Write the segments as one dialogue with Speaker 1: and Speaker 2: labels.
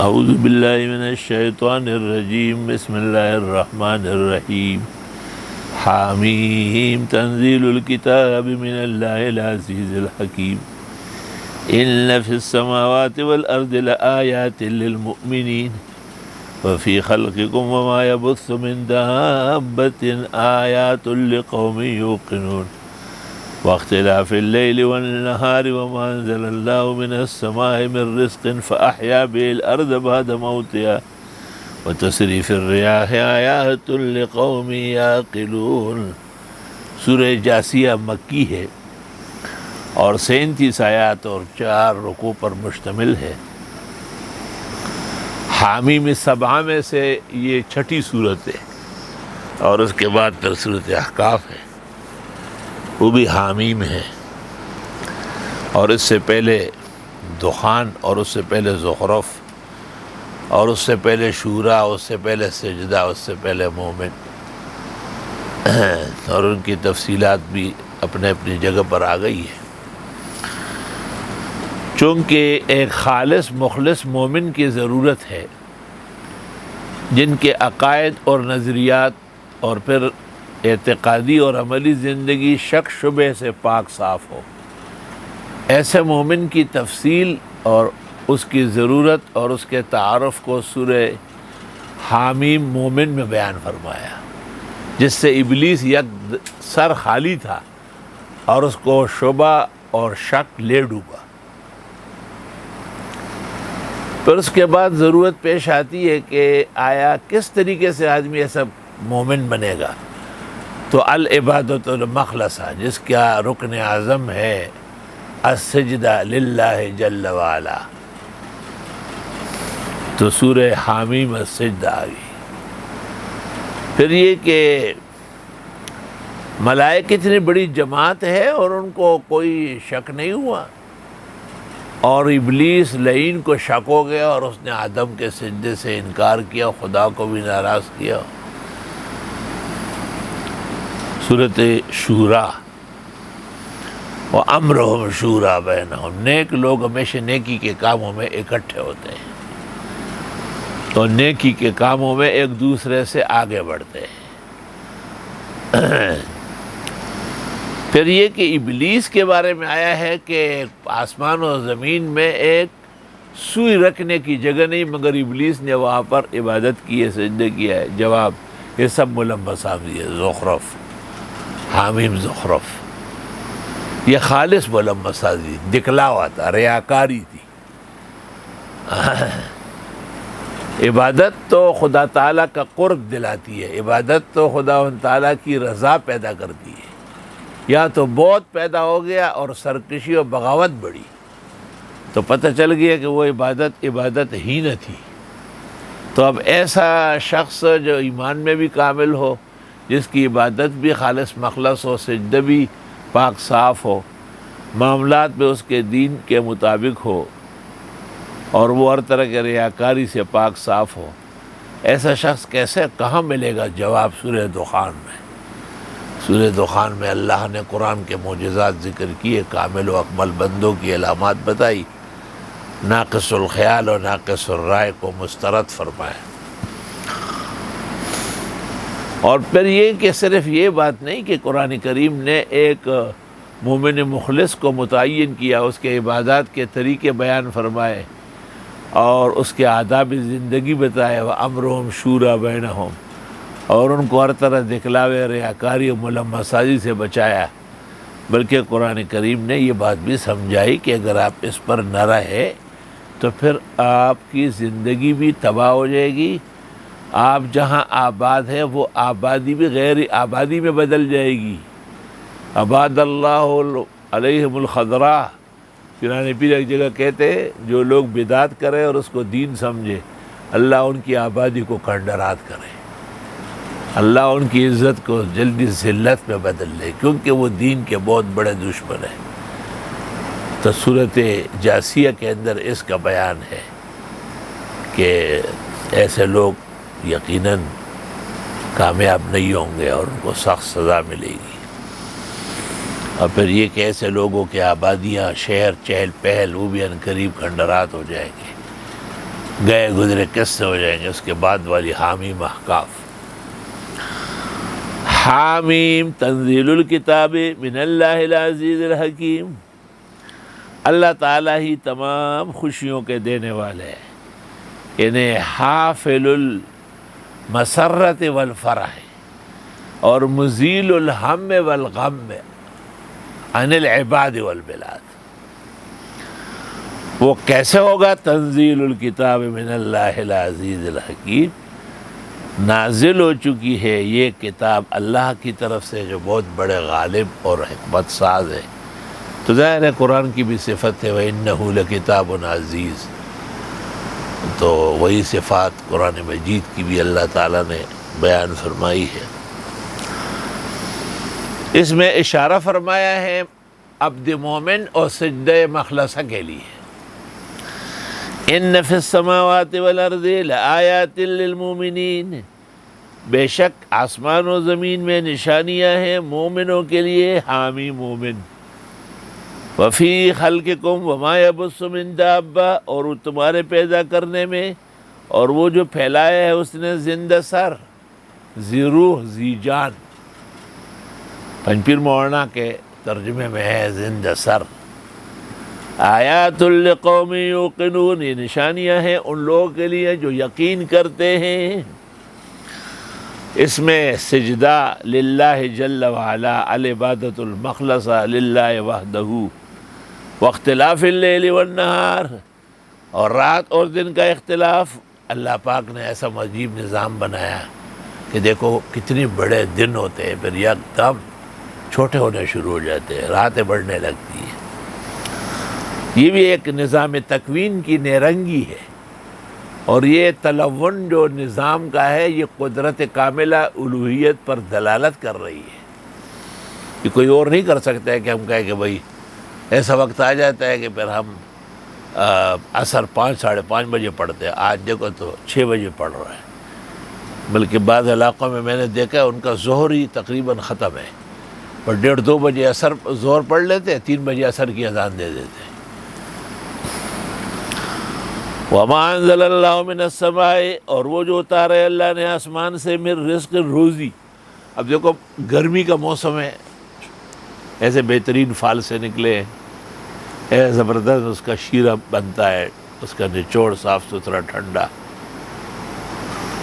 Speaker 1: اعوذ باللہ من الشیطان الرجیم بسم اللہ الرحمن الرحیم حامیم تنزیل الکتاب من اللہ العزیز الحکیم ان فی السماوات والارض لآیات للمؤمنین وفی خلقکم وما یبث من دابۃ آیات لقوم یوقنون واختلاف اللیل والنہار وما انزل اللہ من السماء من رزق فأحیا به الارض بعد موتها وتصریف الریاح آیات لقوم یعقلون۔ سورہ جاثیہ مکی ہے اور 37 آیات اور 4 رکوع پر مشتمل ہے۔ حامیم سبعہ میں سے یہ چھٹی صورت ہے اور اس کے بعد پھر سورۃ احقاف ہے، وہ بھی حامیم ہے، اور اس سے پہلے دخان، اور اس سے پہلے زخرف، اور اس سے پہلے شورا، اس سے پہلے سجدہ، اس سے پہلے مومن، اور ان کی تفصیلات بھی اپنے اپنی جگہ پر آ گئی ہے۔ چونکہ ایک خالص مخلص مومن کی ضرورت ہے جن کے عقائد اور نظریات اور پھر اعتقادی اور عملی زندگی شک شبہ سے پاک صاف ہو۔ ایسے مومن کی تفصیل اور اس کی ضرورت اور اس کے تعارف کو سورہ حامیم مومن میں بیان فرمایا، جس سے ابلیس یک سر خالی تھا اور اس کو شبہ اور شک لے ڈوبا۔ پھر اس کے بعد ضرورت پیش آتی ہے کہ آیا کس طریقے سے آدمی ایسا مومن بنے گا؟ تو العبادۃ المخلصہ، جس کا رکن اعظم ہے السجدہ للہ جل وعلا، تو سورہ حامیم السجدہ آ گئی۔ پھر یہ کہ ملائکہ اتنی بڑی جماعت ہے اور ان کو کوئی شک نہیں ہوا، اور ابلیس لعین کو شک ہو گیا اور اس نے آدم کے سجدے سے انکار کیا، خدا کو بھی ناراض کیا۔ سورۃ شورا، وَأَمْرُهُمْ شُورَىٰ بَيْنَهُمْ، نیک لوگ ہمیشہ نیکی کے کاموں میں اکٹھے ہوتے ہیں تو نیکی کے کاموں میں ایک دوسرے سے آگے بڑھتے ہیں۔ پھر یہ کہ ابلیس کے بارے میں آیا ہے کہ آسمان و زمین میں ایک سوئی رکھنے کی جگہ نہیں مگر ابلیس نے وہاں پر عبادت کی ہے، سجدہ کیا ہے۔ جواب، یہ سب ملبسات ہے، زخرف، حامیم زخرف، یہ خالص ملبسات، دکھلاوا تھا، ریاکاری تھی۔ عبادت تو خدا تعالیٰ کا قرب دلاتی ہے، عبادت تو خدا تعالیٰ کی رضا پیدا کرتی ہے۔ یا تو بہت پیدا ہو گیا اور سرکشی و بغاوت بڑھی تو پتہ چل گیا کہ وہ عبادت ہی نہ تھی۔ تو اب ایسا شخص جو ایمان میں بھی کامل ہو، جس کی عبادت بھی خالص مخلص ہو، سجدہ بھی پاک صاف ہو، معاملات میں اس کے دین کے مطابق ہو، اور وہ ہر طرح کے ریاکاری سے پاک صاف ہو، ایسا شخص کیسے کہاں ملے گا؟ جواب سورہ دخان میں۔ سورہ دخان میں اللہ نے قرآن کے معجزات ذکر کیے، کامل و اکمل بندوں کی علامات بتائی، ناقص الخیال اور ناقص الرائے کو مسترد فرمایا۔ اور پھر یہ کہ صرف یہ بات نہیں کہ قرآن کریم نے ایک مومن مخلص کو متعین کیا، اس کے عبادات کے طریقے بیان فرمائے اور اس کے آداب زندگی بتائے، وَأَمْرُهُمْ شُورَىٰ بَيْنَهُمْ، اور ان کو ہر طرح دکھلاوے، ریاکاری و ملمسازی سے بچایا، بلکہ قرآن کریم نے یہ بات بھی سمجھائی کہ اگر آپ اس پر نہ رہے تو پھر آپ کی زندگی بھی تباہ ہو جائے گی، آپ جہاں آباد ہے وہ آبادی بھی غیر آبادی میں بدل جائے گی۔ آباد اللہ علیہم الخضراء، پیرانے پیر ایک جگہ کہتے ہیں جو لوگ بدعت کرے اور اس کو دین سمجھے، اللہ ان کی آبادی کو کھنڈرات کرے، اللہ ان کی عزت کو جلدی ذلت میں بدل لے، کیونکہ وہ دین کے بہت بڑے دشمن ہیں۔ تو سورۃ جاثیہ کے اندر اس کا بیان ہے کہ ایسے لوگ یقیناً کامیاب نہیں ہوں گے اور ان کو سخت سزا ملے گی۔ اور پھر یہ کہ ایسے لوگوں کے آبادیاں، شہر چہل پہل، وہ بھی عنقریب کھنڈرات ہو جائیں گے۔ گئے گزرے قصے ہو جائیں گے، اس کے بعد والی حامیم احقاف۔ حامیم تنزیل الکتاب من اللہ العزیز الحکیم، اللہ تعالیٰ ہی تمام خوشیوں کے دینے والے ہیں، یعنی حافل المسرت والفرح اور مزیل الہم والغم عن العباد والبلاد۔ وہ کیسے ہوگا؟ تنزیل الکتاب من اللہ العزیز الحکیم، نازل ہو چکی ہے یہ کتاب اللہ کی طرف سے جو بہت بڑے غالب اور حکمت ساز ہے۔ تو ظاہر ہے قرآن کی بھی صفت ہے وَإِنَّهُ لَكِتَابٌ عَزِيزٌ، تو وہی صفات قرآن مجید کی بھی اللہ تعالیٰ نے بیان فرمائی ہے۔ اس میں اشارہ فرمایا ہے عبد مومن اور سجدہ مخلصہ کے لیے، ان فی السماوات والارض لآیات للمومنین، بے شک آسمان و زمین میں نشانیاں ہیں مومنوں کے لیے، حامی مومن۔ وفی خلقکم وما یبث من دابہ، اور تمہارے پیدا کرنے میں اور وہ جو پھیلایا ہے اس نے زندہ سر، ذی روح ذی جان، پنجپیر مولانا کے ترجمے میں ہے زندہ سر۔ آیات لقوم یوقنون، یہ نشانیاں ہیں ان لوگوں کے لیے جو یقین کرتے ہیں۔ اس میں سجدہ للہ جل وعلا، العبادۃ المخلصہ للہ وحدہ، واختلاف اللیل والنہار، اور رات اور دن کا اختلاف۔ اللہ پاک نے ایسا عجیب نظام بنایا کہ دیکھو کتنے بڑے دن ہوتے ہیں، پھر یکدم چھوٹے ہونے شروع ہو جاتے ہیں، راتیں بڑھنے لگتی ہیں۔ یہ بھی ایک نظام تکوین کی نیرنگی ہے، اور یہ تلون جو نظام کا ہے یہ قدرت کاملہ الوہیت پر دلالت کر رہی ہے۔ یہ کوئی اور نہیں کر سکتا ہے کہ ہم کہیں کہ بھئی ایسا وقت آ جاتا ہے کہ پھر ہم عصر 5 ساڑھے 5 بجے پڑھتے ہیں، آج دیکھو تو 6 بجے پڑھ رہا ہے، بلکہ بعض علاقوں میں میں نے دیکھا ہے ان کا ظہر ہی تقریباً ختم ہے، اور 1:30-2 بجے عصر ظہر پڑھ لیتے ہیں، 3 بجے عصر کی اذان دے دیتے ہیں۔ وَمَا أَنزَلَ اللَّهُ مِنَ السَّمَاءِ، اور وہ جو اتارے اللہ نے آسمان سے، من رزق روزی۔ اب دیکھو گرمی کا موسم ہے، ایسے بہترین پھال سے نکلے ہیں، ایسے زبردست اس کا شیرہ بنتا ہے، اس کا نچوڑ صاف ستھرا ٹھنڈا،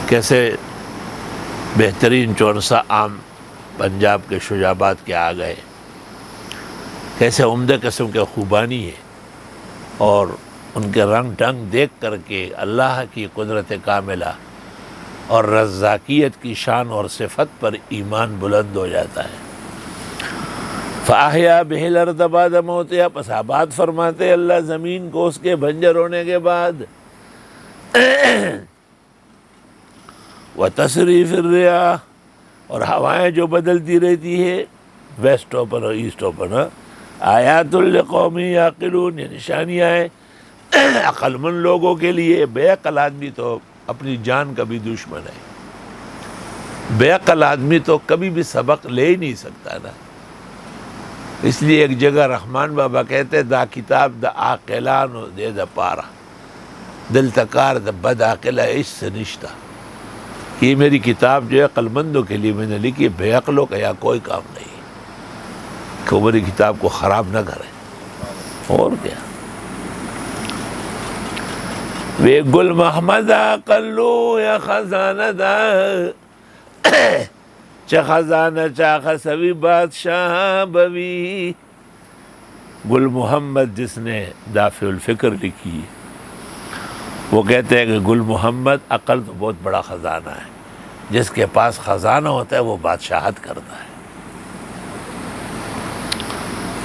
Speaker 1: کیسے بہترین 54 آم پنجاب کے شجابات کے آ گئے، کیسے عمدہ قسم کے خوبانی ہے، اور ان کے رنگ ڈھنگ دیکھ کر کے اللہ کی قدرت کاملہ اور رزاقیت کی شان اور صفت پر ایمان بلند ہو جاتا ہے۔ فَأَحْيَا بِهِ الْأَرْضَ بَعْدَ مَوْتِهَا، پس آباد فرماتے اللہ زمین کو اس کے بنجر ہونے کے بعد۔ وَتَصْرِيفِ الرِّيَاحِ، اور ہوائیں جو بدلتی رہتی ہے ویسٹ اوپن اور ایسٹ اوپن، آیات لقوم یعقلون، یہ نشانیاں ہیں عقل مند لوگوں کے لیے۔ بے عقل آدمی تو اپنی جان کا بھی دشمن ہے، بے عقل آدمی تو کبھی بھی سبق لے ہی نہیں سکتا نا۔ اس لیے ایک جگہ رحمان بابا کہتے دا کتاب دا عاقلان دے دا پارا، دل تکار دا بد عاقلہ اس سے نشتہ۔ یہ میری کتاب جو ہے عقل مندوں کے لیے میں نے لکھی، بے عقلوں کا یا کوئی کام نہیں کہ وہ میری کتاب کو خراب نہ کرے۔ اور کیا، وے گل محمد قلو یا خزانہ دا چا خزانہ چاخ سوی بادشاہ بوی۔ گل محمد جس نے دافع الفکر لکھی، وہ کہتے ہیں کہ گل محمد عقل تو بہت بڑا خزانہ ہے، جس کے پاس خزانہ ہوتا ہے وہ بادشاہت کرتا ہے۔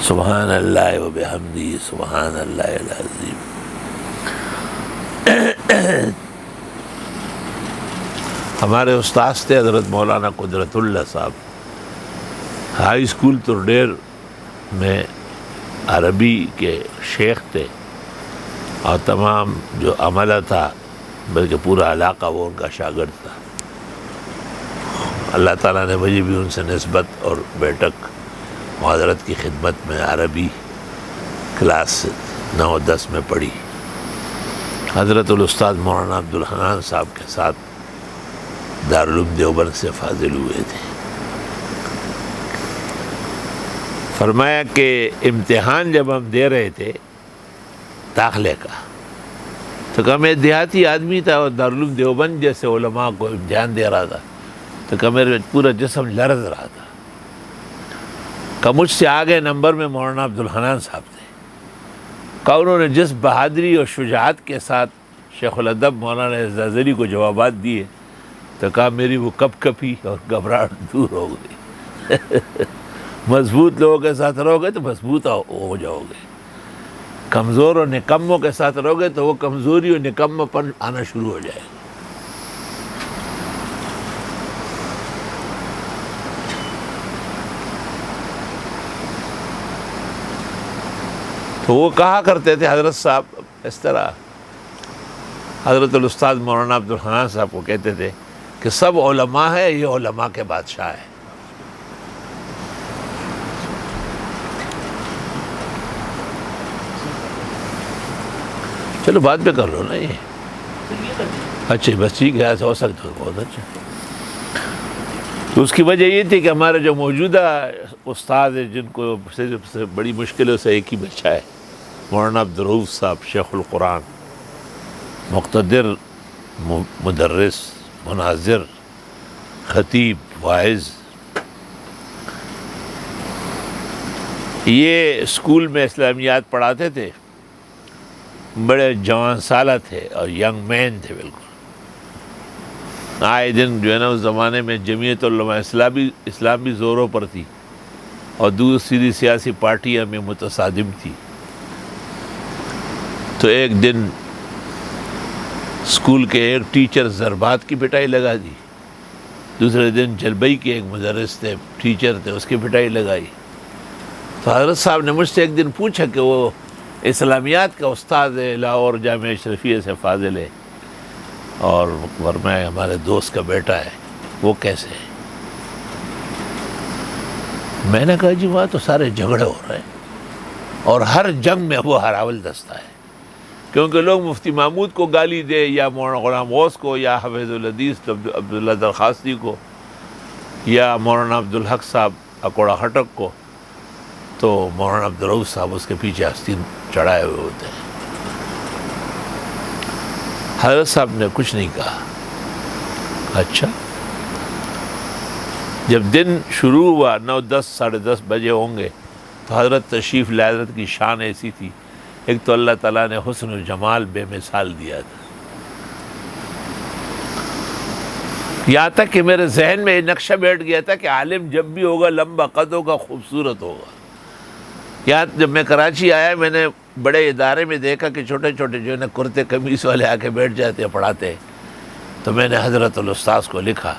Speaker 1: سبحان اللہ و بحمدہ سبحان اللہ العظیم۔ ہمارے استاد تھے حضرت مولانا قدرت اللہ صاحب، ہائی اسکول تردیر میں عربی کے شیخ تھے، اور تمام جو عملہ تھا بلکہ پورا علاقہ وہ ان کا شاگرد تھا۔ اللہ تعالیٰ نے مجھے بھی ان سے نسبت اور بیٹک حضرت کی خدمت میں عربی کلاس 9-10 میں پڑھی۔ حضرت الاستاذ مولانا عبدالحنان صاحب کے ساتھ دارالعلوم دیوبند سے فاضل ہوئے تھے. فرمایا کہ امتحان جب ہم دے رہے تھے داخلے کا، تو کہ میں دیہاتی آدمی تھا اور دارالعلوم دیوبند جیسے علماء کو امتحان دے رہا تھا، تو کہ میرا پورا جسم لرز رہا تھا. کہ مجھ سے آگے نمبر میں مولانا عبدالحنان صاحب تھے. کہ انہوں نے جس بہادری اور شجاعت کے ساتھ شیخ الادب مولانا اعجاز علی کو جوابات دیے، تو کہا میری وہ کپ کپی اور گھبراہٹ دور ہو گئی. مضبوط لوگوں کے ساتھ رہو گے تو مضبوط ہو جاؤ گے، کمزور اور نکموں کے ساتھ رہو گے تو وہ کمزوری اور نکمہ پن آنا شروع ہو جائے گا. تو وہ کہا کرتے تھے حضرت صاحب اس طرح، حضرت الاستاذ مولانا عبدالحنان صاحب کو کہتے تھے کہ سب علماء ہے، یہ علماء کے بادشاہ ہے. چلو بعد میں کر لو نا یہ. اچھا بس ٹھیک ہے، ایسا ہو سکتا ہے، بہت اچھا. تو اس کی وجہ یہ تھی کہ ہمارے جو موجودہ استاد ہیں جن کو صرف بڑی مشکلوں سے ایک ہی بچہ ہے، مولانا عبدالرؤف صاحب شیخ القرآن، مقتدر، مدرس، مناظر، خطیب، واعظ. یہ اسکول میں اسلامیات پڑھاتے تھے، بڑے جوان سالہ تھے اور ینگ مین تھے بالکل. آئے دن جو ہے نا اس زمانے میں جمعیت علماء اسلام بھی زوروں پر تھی اور دوسری سیاسی پارٹیاں میں متصادم تھی. تو ایک دن اسکول کے ایک ٹیچر ضربات کی پٹائی لگا دی، دوسرے دن جلبئی کے ایک مدرس تھے، ٹیچر تھے، اس کی پٹائی لگائی. تو حضرت صاحب نے مجھ سے ایک دن پوچھا کہ وہ اسلامیات کا استاد ہے، لاہور جامعہ اشرفیہ سے فاضل ہے، اور فرمایا ہمارے دوست کا بیٹا ہے، وہ کیسے ہے؟ میں نے کہا جی وہاں تو سارے جھگڑے ہو رہے ہیں اور ہر جنگ میں وہ ہراول دستہ ہے، کیونکہ لوگ مفتی محمود کو گالی دے یا مولانا غلام غوث کو یا حفیظ الحدیث عبداللہ درخواستی کو یا مولانا عبدالحق صاحب اکوڑا خٹک کو، تو مولانا عبدالرؤف صاحب اس کے پیچھے آستین چڑھائے ہوئے ہوتے ہیں. حضرت صاحب نے کچھ نہیں کہا. اچھا جب دن شروع ہوا 9، 10، 10:30 بجے ہوں گے تو حضرت تشریف لائے. حضرت کی شان ایسی تھی، ایک تو اللہ تعالیٰ نے حسن و جمال بے مثال دیا تھا، یہاں تک کہ میرے ذہن میں یہ نقشہ بیٹھ گیا تھا کہ عالم جب بھی ہوگا لمبا قد ہوگا، خوبصورت ہوگا. یہاں جب میں کراچی آیا میں نے بڑے ادارے میں دیکھا کہ چھوٹے چھوٹے جو ہے نا کرتے قمیص والے آ کے بیٹھ جاتے ہیں پڑھاتے ہیں. تو میں نے حضرت الاستاذ کو لکھا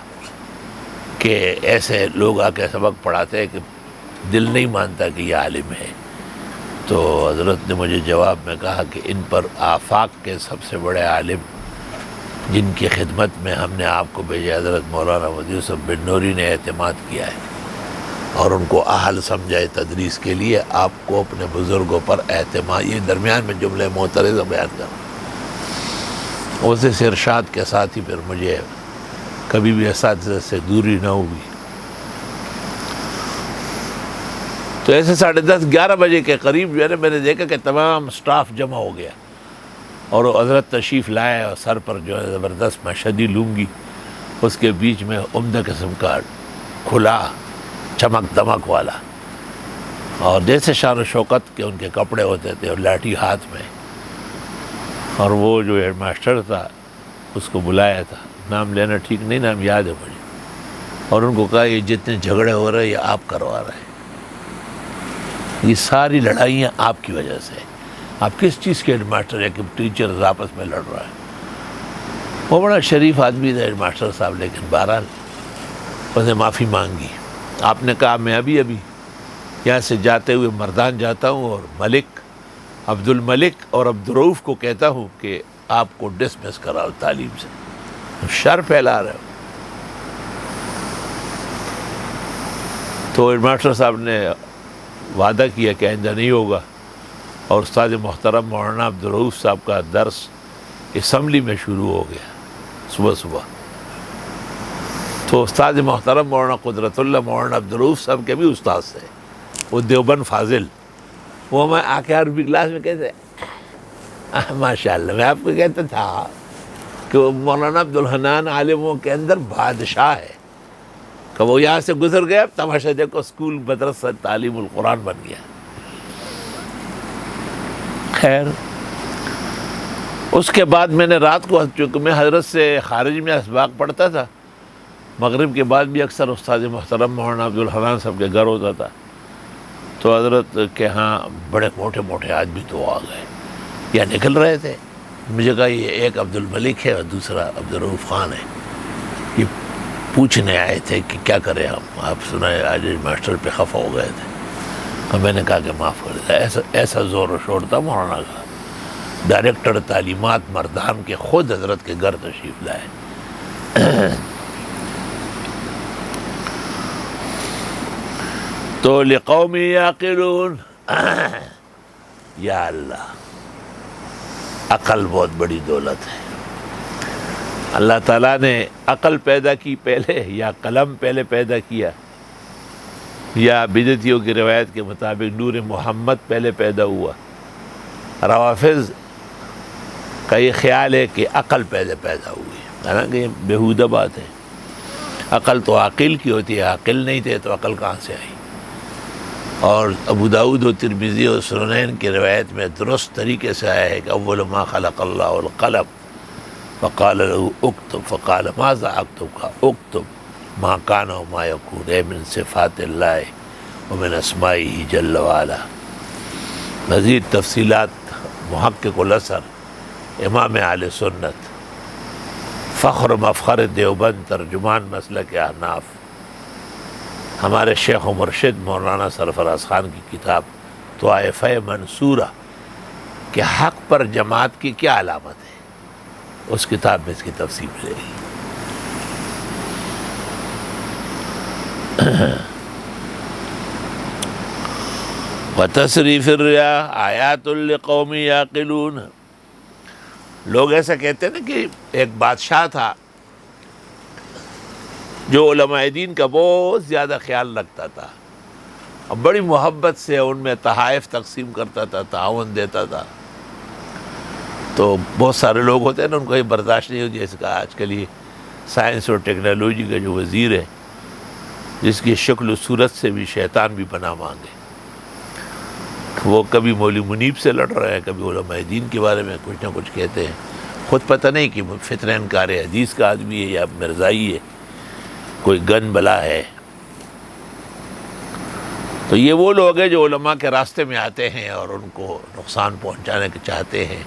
Speaker 1: کہ ایسے لوگ آ کے سبق پڑھاتے ہیں کہ دل نہیں مانتا کہ یہ عالم ہے. تو حضرت نے مجھے جواب میں کہا کہ ان پر آفاق کے سب سے بڑے عالم جن کی خدمت میں ہم نے آپ کو بھیجے، حضرت مولانا محمد یوسف بن نوری نے اعتماد کیا ہے اور ان کو اہل سمجھائے تدریس کے لیے. آپ کو اپنے بزرگوں پر اعتماد، یہ درمیان میں جملے معترضہ بیان کر اس ارشاد کے ساتھ ہی پھر مجھے کبھی بھی اساتذہ سے دوری نہ ہوئی. تو ایسے 10:30، 11 بجے کے قریب جو ہے نا میں نے دیکھا کہ تمام سٹاف جمع ہو گیا اور وہ حضرت تشریف لائے اور سر پر جو ہے زبردست مشہدی لنگی، اس کے بیچ میں عمدہ قسم کا کھلا چمک دمک والا، اور جیسے شان و شوکت کے ان کے کپڑے ہوتے تھے اور لاٹھی ہاتھ میں. اور وہ جو ہیڈ ماسٹر تھا اس کو بلایا تھا، نام لینا ٹھیک نہیں، نام یاد ہے مجھے، اور ان کو کہا یہ جتنے جھگڑے ہو رہے ہیں یہ آپ کروا رہے ہیں، یہ ساری لڑائیاں آپ کی وجہ سے. آپ کس چیز کے ہیڈ ماسٹر ہے کہ ٹیچرز آپس میں لڑ رہا ہے؟ وہ بڑا شریف آدمی تھا ہیڈ ماسٹر صاحب، لیکن بہرحال اس نے معافی مانگی. آپ نے کہا میں ابھی یہاں سے جاتے ہوئے مردان جاتا ہوں اور ملک عبد الملک اور عبدالرؤف کو کہتا ہوں کہ آپ کو ڈسمس کراؤ تعلیم سے، شر پھیلا رہے ہو. تو ہیڈ ماسٹر صاحب نے وعدہ کیا کہ آئندہ نہیں ہوگا، اور استاد محترم مولانا عبدالرؤف صاحب کا درس اسمبلی میں شروع ہو گیا صبح صبح. تو استاد محترم مولانا قدرت اللہ مولانا عبدالرؤوف صاحب کے بھی استاد تھے، وہ دیوبند فاضل. وہ میں آ کے عربی کلاس میں کہتے ماشاء اللہ، میں آپ کو کہتا تھا کہ وہ مولانا عبدالحنان عالموں کے اندر بادشاہ ہے، کہ وہ یہاں سے گزر گیا، تماشا دیکھو اسکول مدرسہ تعلیم القرآن بن گیا. خیر، اس کے بعد میں نے رات کو، چونکہ میں حضرت سے خارج میں اسباق پڑھتا تھا، مغرب کے بعد بھی اکثر استاد محترم مولانا عبدالحنان صاحب کے گھر ہوتا تھا. تو حضرت کے ہاں بڑے موٹے موٹے آدمی تو آ گئے یا نکل رہے تھے. مجھے کہا یہ ایک عبد الملک ہے اور دوسرا عبدالرؤوف خان ہے، یہ پوچھنے آئے تھے کہ کیا کریں ہم، آپ سنائے آج ماسٹر پہ خفا ہو گئے تھے. اور میں نے کہا کہ معاف کر دیا. ایسا زور و شور تھا مولانا کا. ڈائریکٹر تعلیمات مردان کے خود حضرت کے گھر تشریف لائے. تو لقوم یعقلون، یا اللہ، عقل بہت بڑی دولت ہے. اللہ تعالیٰ نے عقل پیدا کی پہلے یا قلم پہلے پیدا کیا، یا بدعتیوں کی روایت کے مطابق نور محمد پہلے پیدا ہوا. روافض کا یہ خیال ہے کہ عقل پہلے پیدا ہوئی، حالانکہ یہ بیہودہ بات ہے. عقل تو عاقل کی ہوتی ہے، عاقل نہیں تھے تو عقل کہاں سے آئی؟ اور ابو داؤد و ترمذی اور سننین کی روایت میں درست طریقے سے آیا ہے کہ اول ما خلق اللہ القلم فقال له اکتب فقال ماذا اکتب، کا اکتب ما کان و ما یکون من صفات اللہ ومن اسمائہ جل وعلا. مزید تفصیلات محقق الاثر امام اہل سنت فخر مفخر دیوبند ترجمان مسلک احناف ہمارے شیخ و مرشد مولانا سرفراز خان کی کتاب طائفہ منصورہ کہ حق پر جماعت کی کیا علامت ہے، اس کتاب میں اس کی تفصیل ملے گی. وتصریف الرياح آیات لقوم یعقلون. لوگ ایسا کہتے ہیں نا کہ ایک بادشاہ تھا جو علماء دین کا بہت زیادہ خیال رکھتا تھا اور بڑی محبت سے ان میں تحائف تقسیم کرتا تھا، تعاون دیتا تھا. تو بہت سارے لوگ ہوتے ہیں نا، ان کو یہ برداشت نہیں ہوتی. جیسے کہ آج کل یہ سائنس اور ٹیکنالوجی کا جو وزیر ہے، جس کی شکل و صورت سے بھی شیطان بھی پناہ مانگے، وہ کبھی مولوی منیب سے لڑ رہے ہیں، کبھی علماء دین کے بارے میں کچھ نہ کچھ کہتے ہیں. خود پتہ نہیں کہ فتنہ انکار حدیث کا آدمی ہے یا مرزائی ہے، کوئی گن بلا ہے. تو یہ وہ لوگ ہیں جو علماء کے راستے میں آتے ہیں اور ان کو نقصان پہنچانے کے چاہتے ہیں.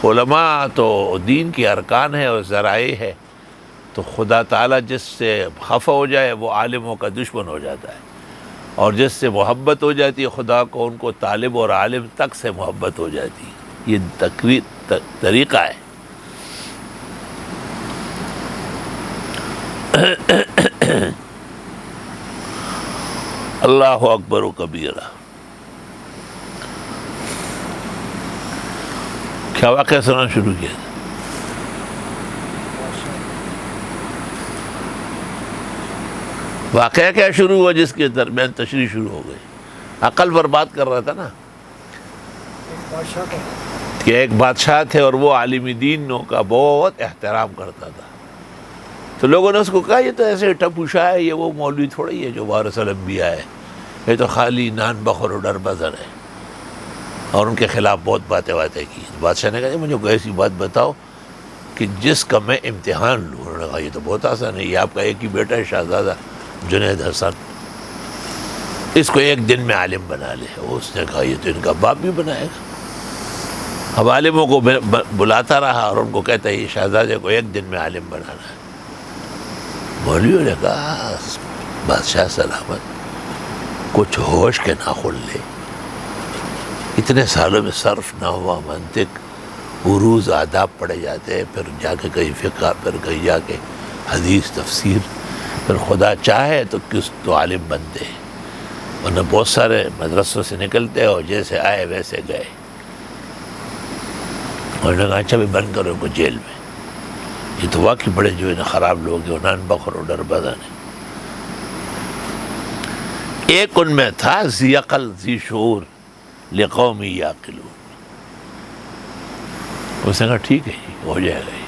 Speaker 1: علماء تو دین کی ارکان ہے اور ذرائع ہے. تو خدا تعالیٰ جس سے خفا ہو جائے وہ عالموں کا دشمن ہو جاتا ہے، اور جس سے محبت ہو جاتی ہے خدا کو، ان کو طالب اور عالم تک سے محبت ہو جاتی ہے. یہ طریقہ ہے. اللہ اکبر و کبیرہ. کیا واقعہ سننا شروع کیا تھا؟ واقعہ کیا شروع ہوا جس کے درمیان تشریح شروع ہو گئی؟ عقل پر بات کر رہا تھا نا کہ ایک بادشاہ تھے اور وہ عالم دینوں کا بہت احترام کرتا تھا. تو لوگوں نے اس کو کہا یہ تو ایسے ٹپوشا ہے، یہ وہ مولوی تھوڑی ہے جو وارث الانبیاء ہے، یہ تو خالی نان بخور و ڈر بزر ہے. اور ان کے خلاف بہت باتیں کی. بادشاہ نے کہا مجھے کوئی ایسی بات بتاؤ کہ جس کا میں امتحان لوں. انہوں نے کہا یہ تو بہت آسان ہے، یہ آپ کا ایک ہی بیٹا ہے شہزادہ جنید حسن، اس کو ایک دن میں عالم بنا لے. اس نے کہا یہ تو ان کا باپ بھی بنائے گا. اب عالموں کو بلاتا رہا اور ان کو کہتا ہے یہ شہزادے کو ایک دن میں عالم بنانا ہے. مولویوں نے کہا بادشاہ سلامت، کچھ ہوش کے ناخن لے. اتنے سالوں میں صرف نہ ہوا، منطق، عروض، آداب پڑھے جاتے ہیں، پھر جا کے کہیں فقہ، پھر کہیں جا کے حدیث، تفسیر، پھر خدا چاہے تو کس تو عالم بنتے ہیں. ورنہ بہت سارے مدرسوں سے نکلتے اور جیسے آئے ویسے گئے. انہوں نے کہا اچھا بھی بند کرو ان کو جیل میں، یہ تو واقعی بڑے جو ہے نا خراب لوگ ہیں، انان بخر و ڈربازان ہیں۔ ایک ان میں تھا ذی عقل ذی شعور لقوم یعقلون، اس نے کہا ٹھیک ہے جی ہو جائے گا۔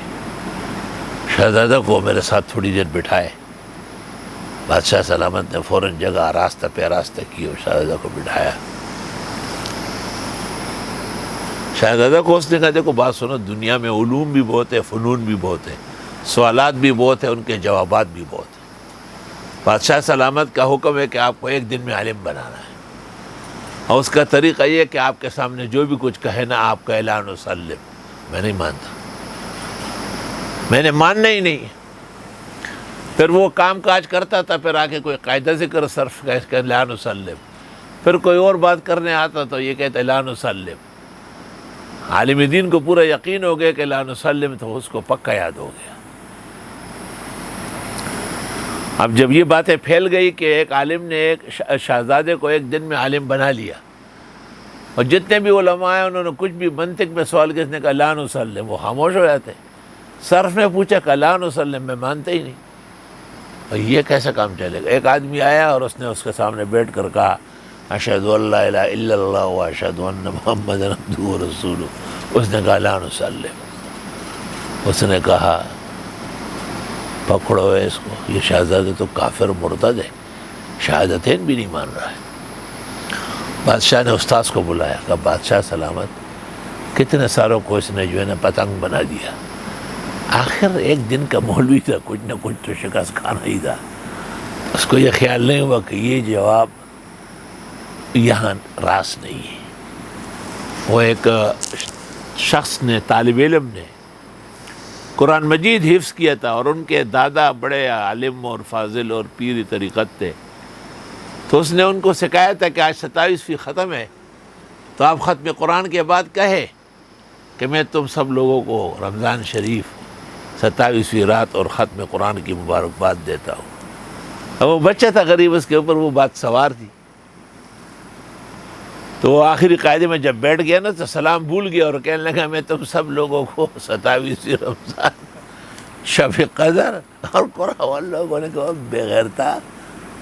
Speaker 1: شہزادہ کو میرے ساتھ تھوڑی دیر بٹھائے، بادشاہ سلامت نے فوراً جگہ آراستہ پہ آراستہ کی اور شہزادہ کو بٹھایا۔ شہزادہ کو اس نے کہا دیکھو بات سنو، دنیا میں علوم بھی بہت ہے، فنون بھی بہت ہے، سوالات بھی بہت ہیں، ان کے جوابات بھی بہت ہیں۔ بادشاہ سلامت کا حکم ہے کہ آپ کو ایک دن میں عالم بنانا ہے، اور اس کا طریقہ یہ ہے کہ آپ کے سامنے جو بھی کچھ کہے نا آپ کا اعلان وسلم۔ میں نہیں مانتا، میں نے ماننا ہی نہیں۔ پھر وہ کام کاج کرتا تھا، پھر آکے کوئی قاعدہ ذکر صرف کا اس کا اعلان وسلم، پھر کوئی اور بات کرنے آتا تو یہ کہتا اعلان وسلم۔ عالم دین کو پورا یقین ہو گیا کہ اعلان وسلم، تو اس کو پکا یاد ہو گیا۔ اب جب یہ باتیں پھیل گئی کہ ایک عالم نے ایک شہزادے کو ایک دن میں عالم بنا لیا، اور جتنے بھی علماء ہیں انہوں نے کچھ بھی منطق میں سوال کیا، اس نے کہا اعلان وسلم، وہ خاموش ہو جاتے۔ صرف نے پوچھا کہ اعلان وسلم، میں مانتے ہی نہیں، اور یہ کیسا کام چلے گا؟ ایک آدمی آیا اور اس نے اس کے سامنے بیٹھ کر کہا اشہد ان لا الہ الا اللہ و اشہد ان محمد عبدہ و رسولہ۔ اس نے کہا اعلان وسلم۔ اس نے کہا پکڑو ہے اس کو، یہ شہزادہ تو کافر مرتد ہے، شہادتین بھی نہیں مان رہا ہے۔ بادشاہ نے استاذ کو بلایا، کہا بادشاہ سلامت کتنے ساروں کو اس نے جو ہے نا پتنگ بنا دیا، آخر ایک دن کا مولوی تھا، کچھ نہ کچھ تو شکست کھانا ہی تھا۔ اس کو یہ خیال نہیں ہوا کہ یہ جواب یہاں راس نہیں ہے۔ وہ ایک شخص نے، طالب علم نے قرآن مجید حفظ کیا تھا، اور ان کے دادا بڑے عالم اور فاضل اور پیری طریقت تھے، تو اس نے ان کو سکھایا تھا کہ آج 27ویں ختم ہے، تو آپ ختم قرآن کے بعد کہے کہ میں تم سب لوگوں کو رمضان شریف 27ویں رات اور ختم قرآن کی مبارکباد دیتا ہوں۔ اب وہ بچہ تھا غریب، اس کے اوپر وہ بات سوار تھی، تو وہ آخری قاعدے میں جب بیٹھ گیا نا تو سلام بھول گیا، اور کہنے لگا میں تم سب لوگوں کو 27ویں رمضان، شب قدر اور قرآن والوں نے کہا بے غیرتا،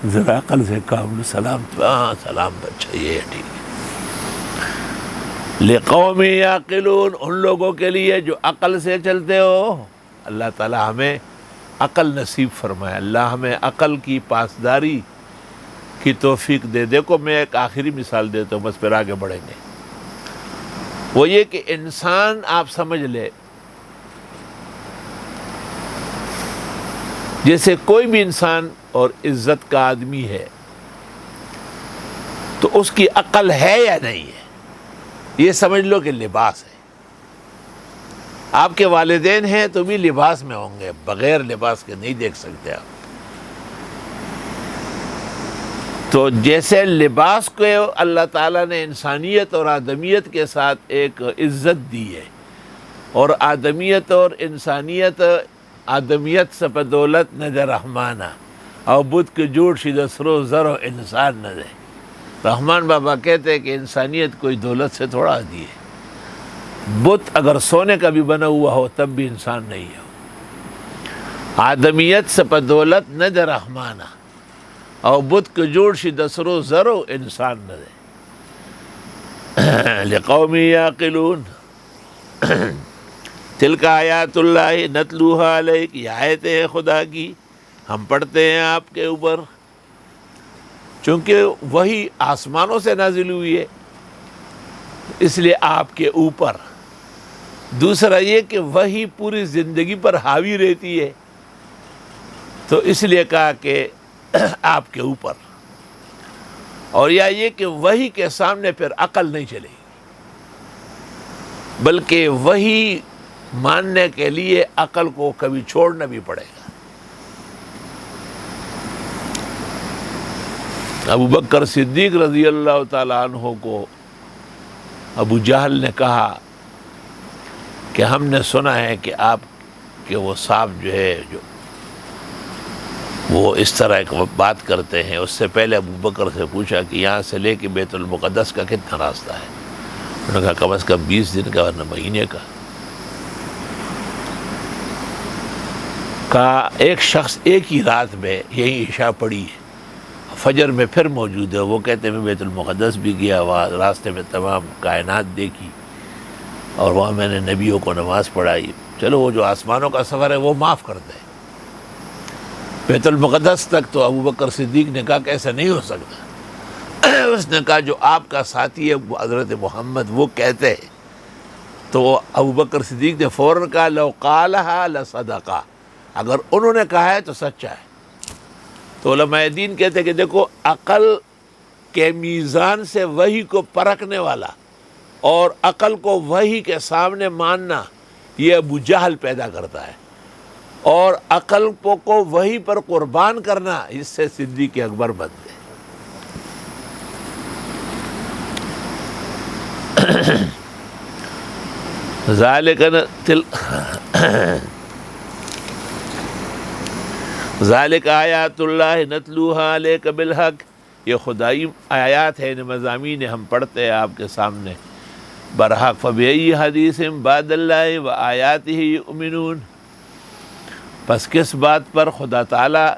Speaker 1: ذرا عقل سے کام لو، سلام سلام بچہ، یہ ٹھیک ہے۔ لقوم یعقلون، ان لوگوں کے لیے جو عقل سے چلتے ہو۔ اللہ تعالی ہمیں عقل نصیب فرمائے، اللہ ہمیں عقل کی پاسداری کی توفیق دے۔ دیکھو میں ایک آخری مثال دیتا ہوں، بس پھر آگے بڑھیں گے۔ وہ یہ کہ انسان آپ سمجھ لے جیسے کوئی بھی انسان اور عزت کا آدمی ہے تو اس کی عقل ہے یا نہیں ہے، یہ سمجھ لو کہ لباس ہے۔ آپ کے والدین ہیں تو بھی لباس میں ہوں گے، بغیر لباس کے نہیں دیکھ سکتے آپ۔ تو جیسے لباس کو اللہ تعالیٰ نے انسانیت اور آدمیت کے ساتھ ایک عزت دی ہے، اور آدمیت اور انسانیت، آدمیت سے بدولت نظر رحمانہ، اور بدھ کے جوڑ شدہ سرو زر و انسان نہ دے۔ رحمان بابا کہتے ہیں کہ انسانیت کوئی دولت سے تھوڑا دی ہے، بت اگر سونے کا بھی بنا ہوا ہو تب بھی انسان نہیں ہو۔ آدمیت سے بدولت نظر رحمانہ، اور بت کے جوڑ شدہ سرو زر و انسان نہ دے۔ لقوم یعقلون، تلک آیات اللہ نتلوہا علیک، یہ آیتیں ہیں خدا کی، ہم پڑھتے ہیں آپ کے اوپر۔ چونکہ وہی آسمانوں سے نازل ہوئی ہے اس لیے آپ کے اوپر۔ دوسرا یہ کہ وہی پوری زندگی پر حاوی رہتی ہے، تو اس لیے کہا کہ آپ کے اوپر۔ اور یا یہ کہ وہی کے سامنے پھر عقل نہیں چلے گی، بلکہ وہی ماننے کے لیے عقل کو کبھی چھوڑنا بھی پڑے گا۔ ابو بکر صدیق رضی اللہ تعالیٰ عنہ کو ابو جہل نے کہا کہ ہم نے سنا ہے کہ آپ کے وہ صاحب جو ہے جو وہ اس طرح ایک بات کرتے ہیں۔ اس سے پہلے ابو بکر سے پوچھا کہ یہاں سے لے کے بیت المقدس کا کتنا راستہ ہے؟ انہوں نے کہا کم از کم 20 دن کا ورنہ مہینے کا۔ کہا ایک شخص ایک ہی رات میں یہی عشاء پڑھی ہے، فجر میں پھر موجود ہے، وہ کہتے ہیں میں بیت المقدس بھی گیا، وہاں راستے میں تمام کائنات دیکھی اور وہاں میں نے نبیوں کو نماز پڑھائی۔ چلو وہ جو آسمانوں کا سفر ہے وہ معاف کر دے، بیت المقدس تک تو ابو بکر صدیق نے کہا کہ ایسا نہیں ہو سکتا۔ اس نے کہا جو آپ کا ساتھی ہے حضرت محمد وہ کہتے ہیں، تو ابو بکر صدیق نے فوراً کہا لو قالها لصدقہ، اگر انہوں نے کہا ہے تو سچا ہے۔ تو علماء دین کہتے ہیں کہ دیکھو عقل کے میزان سے وحی کو پرکھنے والا اور عقل کو وحی کے سامنے ماننا یہ ابو جہل پیدا کرتا ہے، اور عقل کو وحی پر قربان کرنا اس سے صدیق اکبر بنتے ہیں۔ ذالک آیات اللہ نتلوہا علیک بالحق، یہ خدائی آیات ہے، مضامین ہم پڑھتے ہیں آپ کے سامنے برحق۔ فبئی حدیث بعد اللہ و آیاتہ یؤمنون، پس کس بات پر خدا تعالیٰ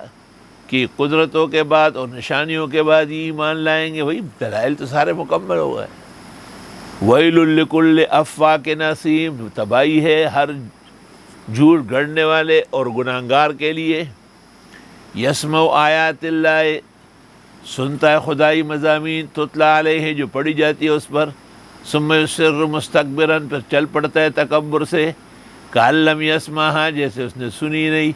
Speaker 1: کی قدرتوں کے بعد اور نشانیوں کے بعد یہ ایمان لائیں گے؟ وہی دلائل تو سارے مکمل ہو گئے۔ ویل لکل افاک نسیم، تباہی ہے ہر جھوٹ گڑنے والے اور گناہگار کے لیے۔ یسمع آیات اللہ، سنتا ہے خدائی مضامین، تتلا علیہ جو پڑھی جاتی ہے اس پر، ثم یصر مستکبرن، پھر چل پڑتا ہے تکبر سے، کأن لم یسمعھا جیسے اس نے سنی نہیں۔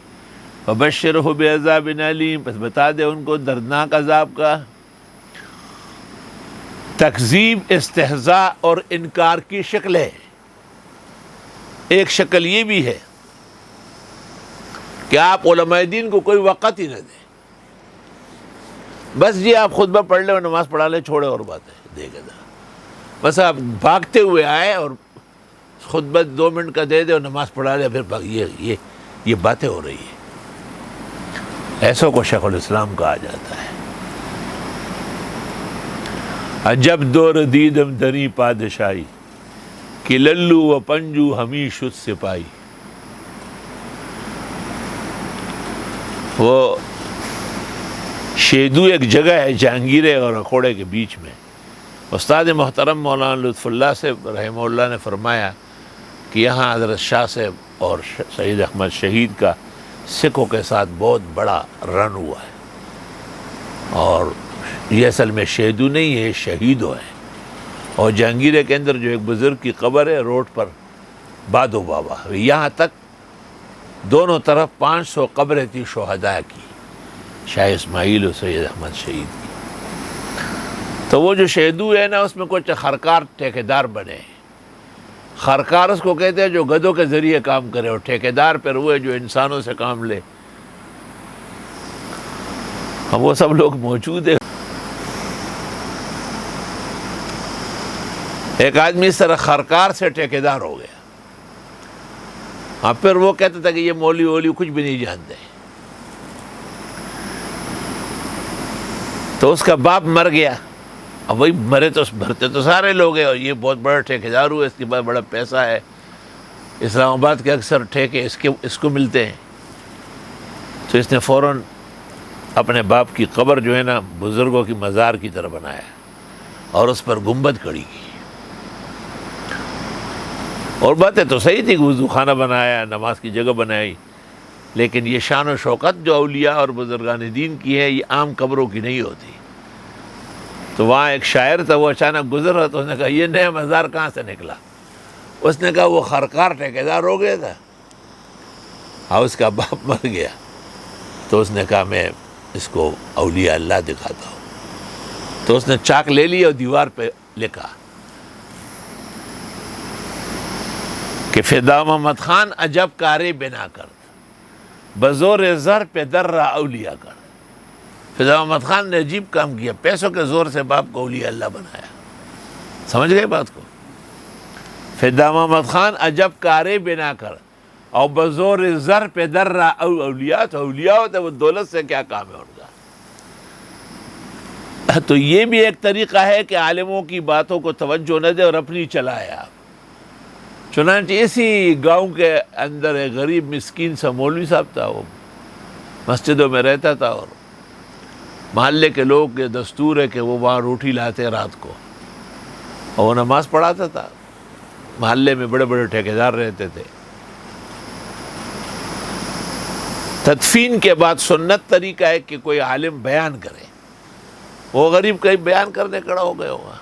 Speaker 1: فبشرہ بعذاب علیم، پس بتا دے ان کو دردناک عذاب کا۔ تکذیب استہزاء اور انکار کی شکل ہے۔ ایک شکل یہ بھی ہے کہ آپ علماء دین کو کوئی وقت ہی نہ دیں، بس جی آپ خطبہ پڑھ لیں اور نماز پڑھا لیں، چھوڑے اور باتیں دیکھے گا، بس آپ بھاگتے ہوئے آئے اور خطبہ 2 منٹ کا دے دے اور نماز پڑھا لیں، پھر یہ باتیں ہو رہی ہیں۔ ایسوں کو شیخ الاسلام کہا جاتا ہے۔ عجب دور دیدم دری پادشاہی، کہ للو و پنجو ہمی شد سپاہی۔ وہ شیدو ایک جگہ ہے جہانگیرے اور اکھوڑے کے بیچ میں۔ استاد محترم مولانا لطف اللہ سے رحمہ اللہ نے فرمایا کہ یہاں حضرت شاہ صاحب اور سید احمد شہید کا سکھوں کے ساتھ بہت بڑا رن ہوا ہے، اور یہ اصل میں شیدو نہیں ہے، شہیدو ہے۔ اور جہانگیرے کے اندر جو ایک بزرگ کی قبر ہے روڈ پر، بادو بابا، یہاں تک دونوں طرف 500 قبریں تھی شہداء کی، شاہ اسماعیل و سید احمد شہید کی۔ تو وہ جو شہیدو ہے نا، اس میں کچھ خرکار ٹھیکیدار بنے ہیں۔ خرکار اس کو کہتے ہیں جو گدھوں کے ذریعے کام کرے، اور ٹھیکیدار پھر ہوئے جو انسانوں سے کام لے۔ ہم وہ سب لوگ موجود ہیں۔ ایک آدمی اس طرح خرکار سے ٹھیکیدار ہو گیا، پھر وہ کہتا تھا کہ یہ مولوی وولی کچھ بھی نہیں جانتے۔ تو اس کا باپ مر گیا، اب وہی مرتے تو سارے لوگ ہیں، اور یہ بہت بڑا ٹھیکیدار ہوئے، اس کے بعد بڑا پیسہ ہے، اسلام آباد کے اکثر ٹھیکے اس کو ملتے ہیں۔ تو اس نے فوراً اپنے باپ کی قبر جو ہے نا بزرگوں کی مزار کی طرح بنایا، اور اس پر گنبد کھڑی کی۔ اور باتیں تو صحیح تھی، وضو خانہ بنایا، نماز کی جگہ بنائی، لیکن یہ شان و شوکت جو اولیاء اور بزرگان دین کی ہے یہ عام قبروں کی نہیں ہوتی۔ تو وہاں ایک شاعر تھا، وہ اچانک گزر رہا، تو اس نے کہا یہ نیا مزار کہاں سے نکلا؟ اس نے کہا وہ خرکار ٹھیکیدار ہو گیا تھا، اور اس کا باپ مر گیا، تو اس نے کہا میں اس کو اولیاء اللہ دکھاتا ہوں۔ تو اس نے چاک لے لی اور دیوار پہ لکھا کہ فدا محمد خان عجب کارے بنا کر، بزور زر پہ در را اولیاء کر۔ فدا محمد خان نے عجیب کام کیا، پیسوں کے زور سے باپ کو اولیاء اللہ بنایا۔ سمجھ گئے بات کو؟ فدا محمد خان عجب کارے بنا کر، اور بزور زر پہ در را اولیاء، تو اولیاء ہوتے وہ دولت سے کیا کام ہے ان کا؟ تو یہ بھی ایک طریقہ ہے کہ عالموں کی باتوں کو توجہ نہ دے اور اپنی چلائے آپ۔ چنانچہ اسی گاؤں کے اندر ایک غریب مسکین سا مولوی صاحب تھا، وہ مسجدوں میں رہتا تھا، اور محلے کے لوگ کے دستور ہے کہ وہ وہاں روٹی لاتے رات کو، اور وہ نماز پڑھاتا تھا۔ محلے میں بڑے بڑے ٹھیکیدار رہتے تھے۔ تدفین کے بعد سنت طریقہ ہے کہ کوئی عالم بیان کرے، وہ غریب کہیں بیان کرنے کھڑا ہو گیا ہوگا،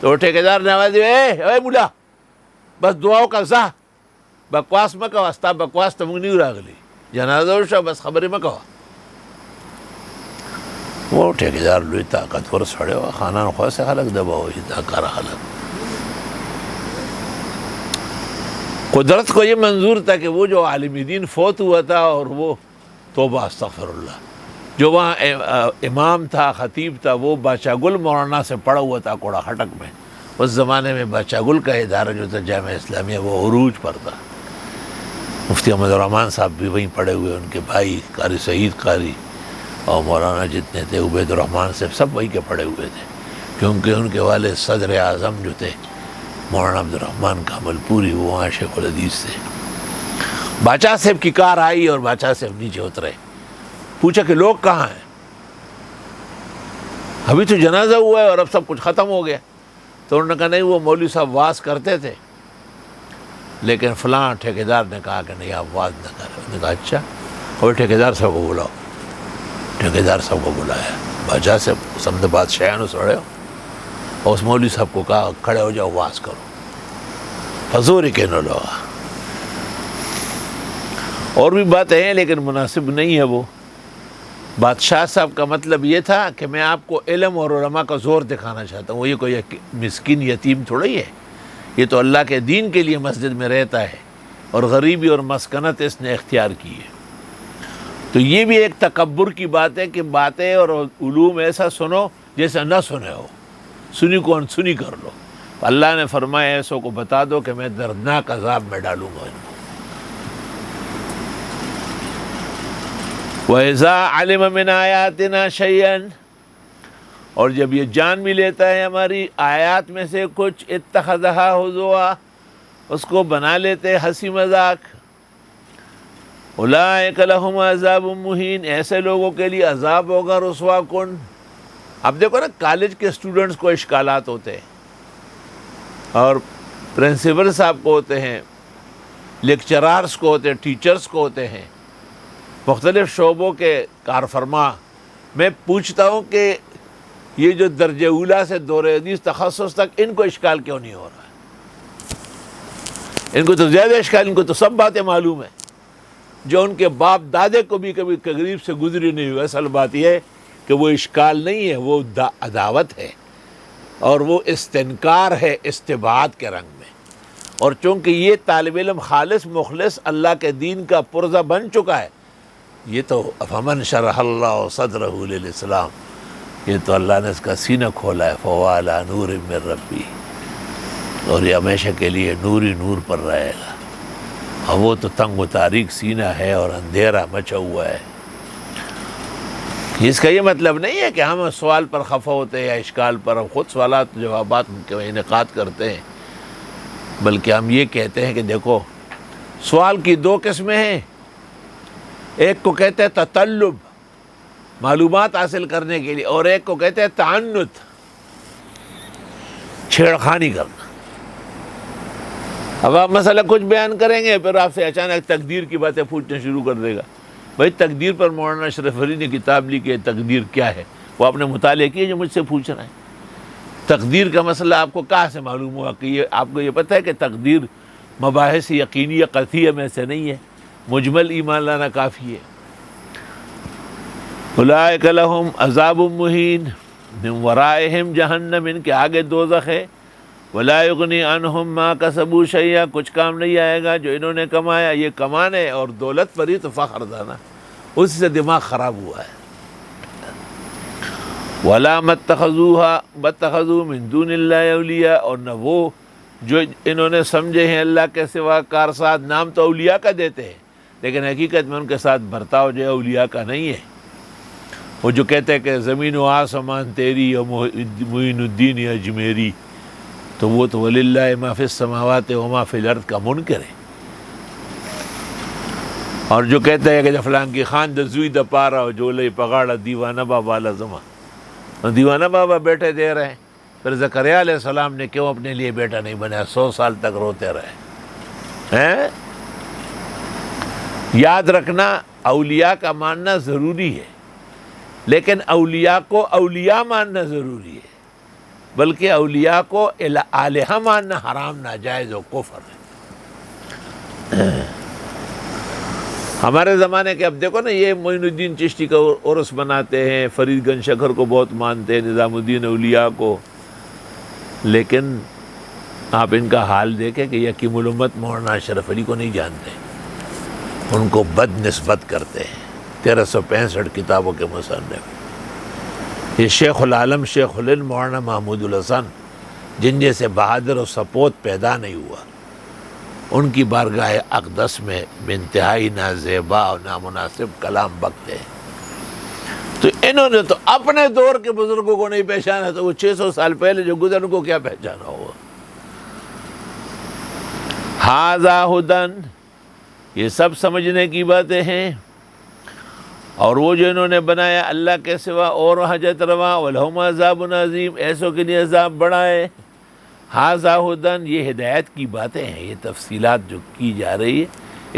Speaker 1: تو ٹھیکیدار نے آواز دی، اے مولا بس دعاؤں کا زہ بکواس مہ کوا، ستا بکواس ته موږ نه راغلی، جنازه وشوه بس خبرې مه کوه۔ وہ ٹھیکیدار لوی طاقتور سړی و، خانان خواسته خلک دباوي، دا کار خلک قدرت کو یہ منظور تھا کہ وہ جو عالم دین فوت ہوا تھا، اور وہ توبہ استغفر اللہ، جو وہاں امام تھا، خطیب تھا، وہ بادشاہ گل مولانا سے پڑھا ہوا تھا کوڑا خٹک میں۔ اس زمانے میں بادشاہ گل کا ادارہ جو تھا جامعہ اسلامیہ، وہ عروج پر تھا۔ مفتی احمد الرحمن صاحب بھی وہیں پڑھے ہوئے، ان کے بھائی قاری سعید قاری اور مولانا جتنے تھے عبید الرحمن صاحب، سب وہیں کے پڑھے ہوئے تھے، کیونکہ ان کے والد صدر اعظم جو تھے مولانا عبد الرحمن کامل پوری، وہ وہاں شیخ الحدیث تھے۔ بادشاہ صاحب کی کار آئی اور بادشاہ صاحب نیچے اترے، پوچھا کہ لوگ کہاں ہیں؟ ابھی تو جنازہ ہوا ہے اور اب سب کچھ ختم ہو گیا۔ تو انہوں نے کہا نہیں، وہ مولوی صاحب واز کرتے تھے، لیکن فلاں ٹھیکیدار نے کہا کہ نہیں آپ واز نہ کریں۔ انہوں نے کہا اچھا، اور ٹھیکیدار صاحب کو بلاؤ۔ ٹھیکیدار صاحب کو بلایا، بادشاہ صاحب سمجھ بادشاہ سڑے ہو، اور اس مولوی صاحب کو کہا کھڑے ہو جاؤ واز کرو، فضوری کے نہ لوگا۔ اور بھی باتیں ہیں لیکن مناسب نہیں ہے وہ۔ بادشاہ صاحب کا مطلب یہ تھا کہ میں آپ کو علم اور علماء کا زور دکھانا چاہتا ہوں، وہ یہ کوئی مسکین یتیم تھوڑا ہی ہے، یہ تو اللہ کے دین کے لیے مسجد میں رہتا ہے، اور غریبی اور مسکنت اس نے اختیار کی ہے۔ تو یہ بھی ایک تکبر کی بات ہے کہ باتیں اور علوم ایسا سنو جیسا نہ سنے ہو، سنی کو انسنی کر لو۔ اللہ نے فرمایا ایسوں کو بتا دو کہ میں دردناک عذاب میں ڈالوں گا ان کو۔ وَإِذَا عَلِمَ مِنْ آيَاتِنَا شَيْئًا، اور جب یہ جان بھی لیتا ہے ہماری آیات میں سے کچھ، اتخذها ہزوا، اس کو بنا لیتے ہنسی مذاق۔ اولئک لہم عذاب مہین، ایسے لوگوں کے لیے عذاب ہوگا رسوا کن۔ اب دیکھو نا، کالج کے اسٹوڈنٹس کو اشکالات ہوتے ہیں، اور پرنسپل صاحب کو ہوتے ہیں، لیکچرارز کو ہوتے ہیں، ٹیچرز کو ہوتے ہیں، مختلف شعبوں کے کارفرما۔ میں پوچھتا ہوں کہ یہ جو درجہ اولیٰ سے دور حدیث تخصص تک، ان کو اشکال کیوں نہیں ہو رہا ہے؟ ان کو تو زیادہ اشکال، ان کو تو سب باتیں معلوم ہیں، جو ان کے باپ دادے کو بھی کبھی قریب سے گزری نہیں ہوئی۔ اصل بات یہ ہے کہ وہ اشکال نہیں ہے، وہ عداوت ہے، اور وہ استنکار ہے استبعاد کے رنگ میں۔ اور چونکہ یہ طالب علم خالص مخلص اللہ کے دین کا پرزہ بن چکا ہے، یہ تو فمن شرح اللہ صدرہ للاسلام، یہ تو اللہ نے اس کا سینہ کھولا ہے، فہو علی نور من ربی، اور یہ ہمیشہ کے لیے نور ہی نور پر رہے گا۔ اور وہ تو تنگ و تاریک سینہ ہے اور اندھیرا مچا ہوا ہے۔ اس کا یہ مطلب نہیں ہے کہ ہم سوال پر خفا ہوتے ہیں یا اشکال پر، ہم خود سوالات جوابات کے انعقاد کرتے ہیں، بلکہ ہم یہ کہتے ہیں کہ دیکھو، سوال کی دو قسمیں ہیں، ایک کو کہتے ہیں تطلب، معلومات حاصل کرنے کے لیے، اور ایک کو کہتے ہیں تعنت، چھیڑخانی کرنا۔ اب آپ مسئلہ کچھ بیان کریں گے، پھر آپ سے اچانک تقدیر کی باتیں پوچھنا شروع کر دے گا۔ بھائی تقدیر پر مولانا اشرف علی نے کتاب لکھی ہے، تقدیر کیا ہے، وہ آپ نے مطالعہ کیا جو مجھ سے پوچھ رہے ہیں۔ تقدیر کا مسئلہ آپ کو کہاں سے معلوم ہوا کہ یہ آپ کو یہ پتہ ہے کہ تقدیر مباحث یقینی قطعیہ میں سے نہیں ہے، مجمل ایمان لانا کافی ہے۔ اولئک لہم عذاب مہین من ورائہم جہنم، ان کے آگے دوزخ ہے، ولا یغنی عنہم ما کسبوا شیئا، کچھ کام نہیں آئے گا جو انہوں نے کمایا۔ یہ کمانے اور دولت پر ہی تو فخر تھا نا، اسی سے دماغ خراب ہوا ہے۔ ولا متخذوا من دون اللہ اولیاء، اور نہ وہ جو انہوں نے سمجھے ہیں اللہ کے سوا کارساز۔ نام تو اولیاء کا دیتے ہیں لیکن حقیقت میں ان کے ساتھ برتاؤ جو ہے اولیاء کا نہیں ہے۔ وہ جو کہتے ہیں کہ زمین و آسمان تیری اور معین الدین اجمیری، تو وہ تو وللہ ما فی السماوات و ما فی الارض کا منکر ہے. اور جو کہتا ہے کہ فلان کی خان د زوی د پارا اور جو لئی پگاڑا دیوانہ بابا لازما، دیوانہ بابا بیٹے دے رہے ہیں. پھر زکریا علیہ السلام نے کیوں اپنے لیے بیٹا نہیں بنایا؟ 100 سال تک روتے رہے ہیں. یاد رکھنا اولیاء کا ماننا ضروری ہے، لیکن اولیاء کو اولیاء ماننا ضروری ہے، بلکہ اولیاء کو الہہ ماننا حرام ناجائز و کفر ہے. ہمارے زمانے کے اب دیکھو نا، یہ معین الدین چشتی کا عرس مناتے ہیں، فرید گنج شکر کو بہت مانتے ہیں، نظام الدین اولیاء کو، لیکن آپ ان کا حال دیکھیں کہ یقیم الامت مولانا اشرف علی کو نہیں جانتے، ان کو بد نسبت کرتے ہیں. 1365 کتابوں کے مصنف. یہ شیخ العالم شیخ الہند مولانا محمود الحسن، جن جیسے بہادر و سپوت پیدا نہیں ہوا، ان کی بارگاہ اقدس میں بانتہائی نازیبا اور نامناسب کلام بکتے ہیں. تو انہوں نے تو اپنے دور کے بزرگوں کو نہیں پہچانا، تو وہ 600 سال پہلے جو گزر ان کو کیا پہچانا ہوگا؟ ھذا ھدی، یہ سب سمجھنے کی باتیں ہیں. اور وہ جو انہوں نے بنایا اللہ کے سوا اور حاجت روا، وَلَهُمْ عَذَابٌ عَظِيمٌ، ایسوں کے لیے عذاب بڑا ہے. ھذا ھدی، یہ ہدایت کی باتیں ہیں، یہ تفصیلات جو کی جا رہی ہے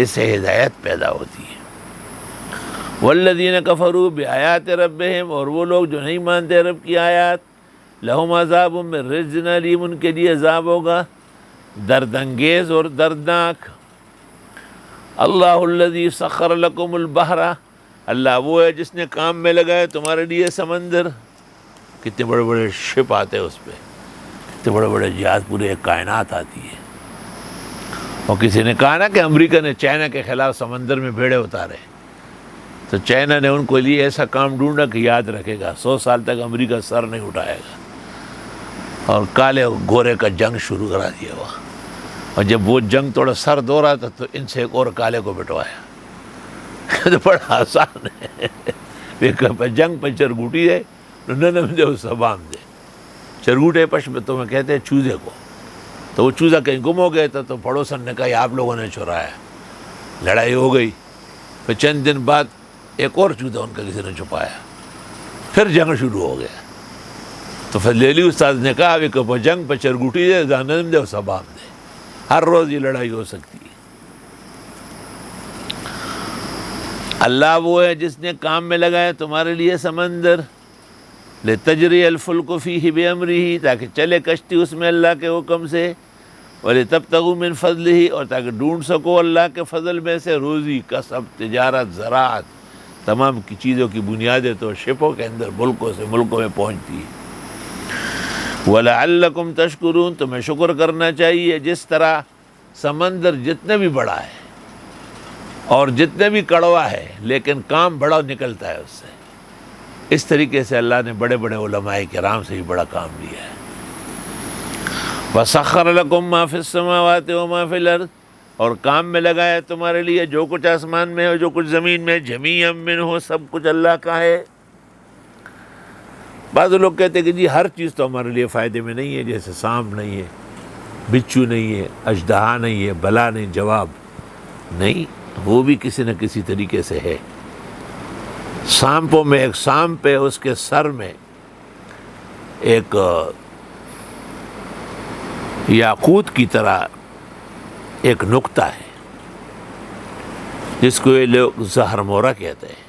Speaker 1: اس سے ہدایت پیدا ہوتی ہے. وَالَّذِينَ كَفَرُوا بِآيَاتِ رَبِّهِمْ، اور وہ لوگ جو نہیں مانتے رب کی آیات، لَهُمْ عَذَابٌ مِّن رِجْزٍ أَلِيمٌ، ان کے لیے عذاب ہوگا درد انگیز اور دردناک. اللہ الذی سخر لکم البحر، اللہ وہ ہے جس نے کام میں لگائے تمہارے لیے سمندر. کتنے بڑے بڑے شپ آتے ہیں اس پہ، کتنے بڑے بڑے جہاز، پورے ایک کائنات آتی ہے. اور کسی نے کہا نا کہ امریکہ نے چائنا کے خلاف سمندر میں بھیڑے اتارے، تو چائنا نے ان کو لیے ایسا کام ڈھونڈا کہ یاد رکھے گا 100 سال تک امریکہ سر نہیں اٹھائے گا، اور کالے گورے کا جنگ شروع کرا دیا وہاں. اور جب وہ جنگ تھوڑا سرد ہو رہا تھا تو ان سے ایک اور کالے کو بٹوایا. تو بڑا آسان ہے، جنگ پہ چرگوٹی ہے ننم دے سبام دے. چرگوٹے پش میں تو میں کہتے ہیں چوزے کو، تو وہ چوزا کہیں گم ہو گیا تھا، تو پڑوسن نے کہا یہ آپ لوگوں نے چرایا. لڑائی ہو گئی. پھر چند دن بعد ایک اور چوزا ان کا کسی نے چھپایا، پھر جنگ شروع ہو گیا. تو پھر لیلی استاد نے کہا کہ جنگ پہ چرگوٹی دے ننم دے سبام دے، ہر روز یہ لڑائی ہو سکتی ہے. اللہ وہ ہے جس نے کام میں لگایا تمہارے لیے سمندر، لِتَجْرِيَ الْفُلْكُ فِيهِ بِأَمْرِهِ، تاکہ چلے کشتی اس میں اللہ کے حکم سے، وَلِتَبْتَغُوا مِنْ فَضْلِهِ، اور تاکہ ڈھونڈ سکو اللہ کے فضل میں سے روزی، کسب، تجارت، زراعت، تمام کی چیزوں کی بنیادیں تو شپوں کے اندر ملکوں سے ملکوں میں پہنچتی ہے. وَلَعَلَّكُمْ تَشْكُرُونَ، تمہیں شکر کرنا چاہیے. جس طرح سمندر جتنے بھی بڑا ہے اور جتنے بھی کڑوا ہے لیکن کام بڑا نکلتا ہے اس سے، اس طریقے سے اللہ نے بڑے بڑے علماء کرام سے بھی بڑا کام لیا ہے. وَسَخَّرَ لَكُم مَّا فِي السَّمَاوَاتِ وَمَا فِي الْأَرْضِ، اور کام میں لگایا تمہارے لیے جو کچھ آسمان میں ہے جو کچھ زمین میں، جَمِيعًا مِّنْهُ، سب کچھ اللہ کا ہے. بعض لوگ کہتے ہیں کہ جی ہر چیز تو ہمارے لیے فائدے میں نہیں ہے، جیسے سانپ نہیں ہے، بچھو نہیں ہے، اژدہا نہیں ہے، بلا نہیں. جواب نہیں، وہ بھی کسی نہ کسی طریقے سے ہے. سانپوں میں ایک سانپ ہے، اس کے سر میں ایک یاقوت کی طرح ایک نقطہ ہے جس کو یہ لوگ زہر مورا کہتے ہیں،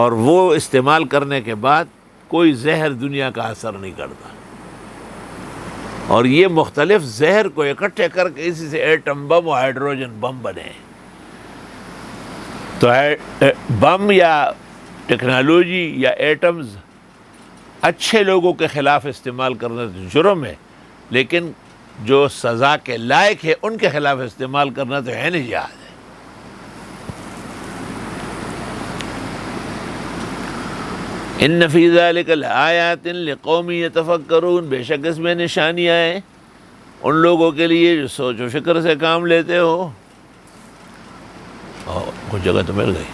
Speaker 1: اور وہ استعمال کرنے کے بعد کوئی زہر دنیا کا اثر نہیں کرتا. اور یہ مختلف زہر کو اکٹھے کر کے اسی سے ایٹم بم اور ہائیڈروجن بم بنے. تو بم یا ٹیکنالوجی یا ایٹمز اچھے لوگوں کے خلاف استعمال کرنا تو جرم ہے، لیکن جو سزا کے لائق ہے ان کے خلاف استعمال کرنا تو ہے نہیں جہاد ہے. ان فی ذلک لآیات لقوم یتفکرون، بے شک اس میں نشانیاں ہیں ان لوگوں کے لیے جو سوچ و فکر سے کام لیتے ہو. کچھ جگہ تو مل گئی.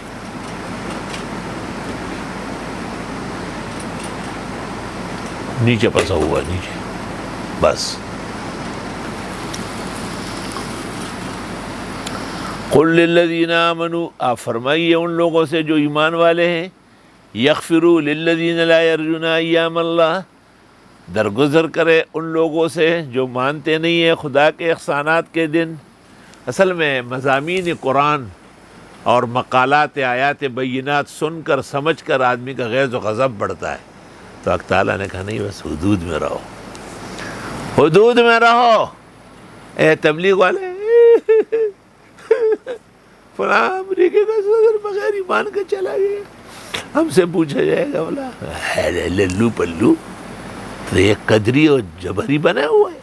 Speaker 1: نیچے پسا ہوا ہے، نیچے بس. قل للذین آمنوا، آپ فرمائیے ان لوگوں سے جو ایمان والے ہیں، یغفروا للذین لا یرجون ایام اللہ، درگزر کرے ان لوگوں سے جو مانتے نہیں ہیں خدا کے احسانات کے دن. اصل میں مضامین قرآن اور مقالات آیات بینات سن کر سمجھ کر آدمی کا غیظ و غضب بڑھتا ہے. تو حق تعالیٰ نے کہا نہیں، بس حدود میں رہو، حدود میں رہو. اے تبلیغ والے، فلاں امریکہ کا صدر بغیر ایمان کا چلا گیا، ہم سے پوچھا جائے گا بولا للو پلو. تو یہ قدری اور جبری بنا ہوا ہے.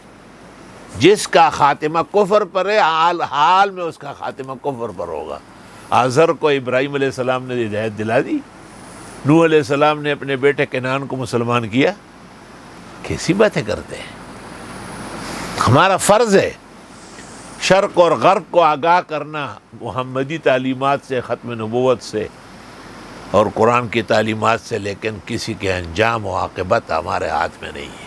Speaker 1: جس کا خاتمہ کفر پر ہے، حال میں اس کا خاتمہ کفر پر ہوگا. آزر کو ابراہیم علیہ السلام نے ہدایت دلا دی، نوح علیہ السلام نے اپنے بیٹے کنعان کو مسلمان کیا. کیسی باتیں کرتے ہیں؟ ہمارا فرض ہے شرق اور غرب کو آگاہ کرنا محمدی تعلیمات سے، ختم نبوت سے اور قرآن کی تعلیمات سے، لیکن کسی کے انجام و عاقبت ہمارے ہاتھ میں نہیں ہے.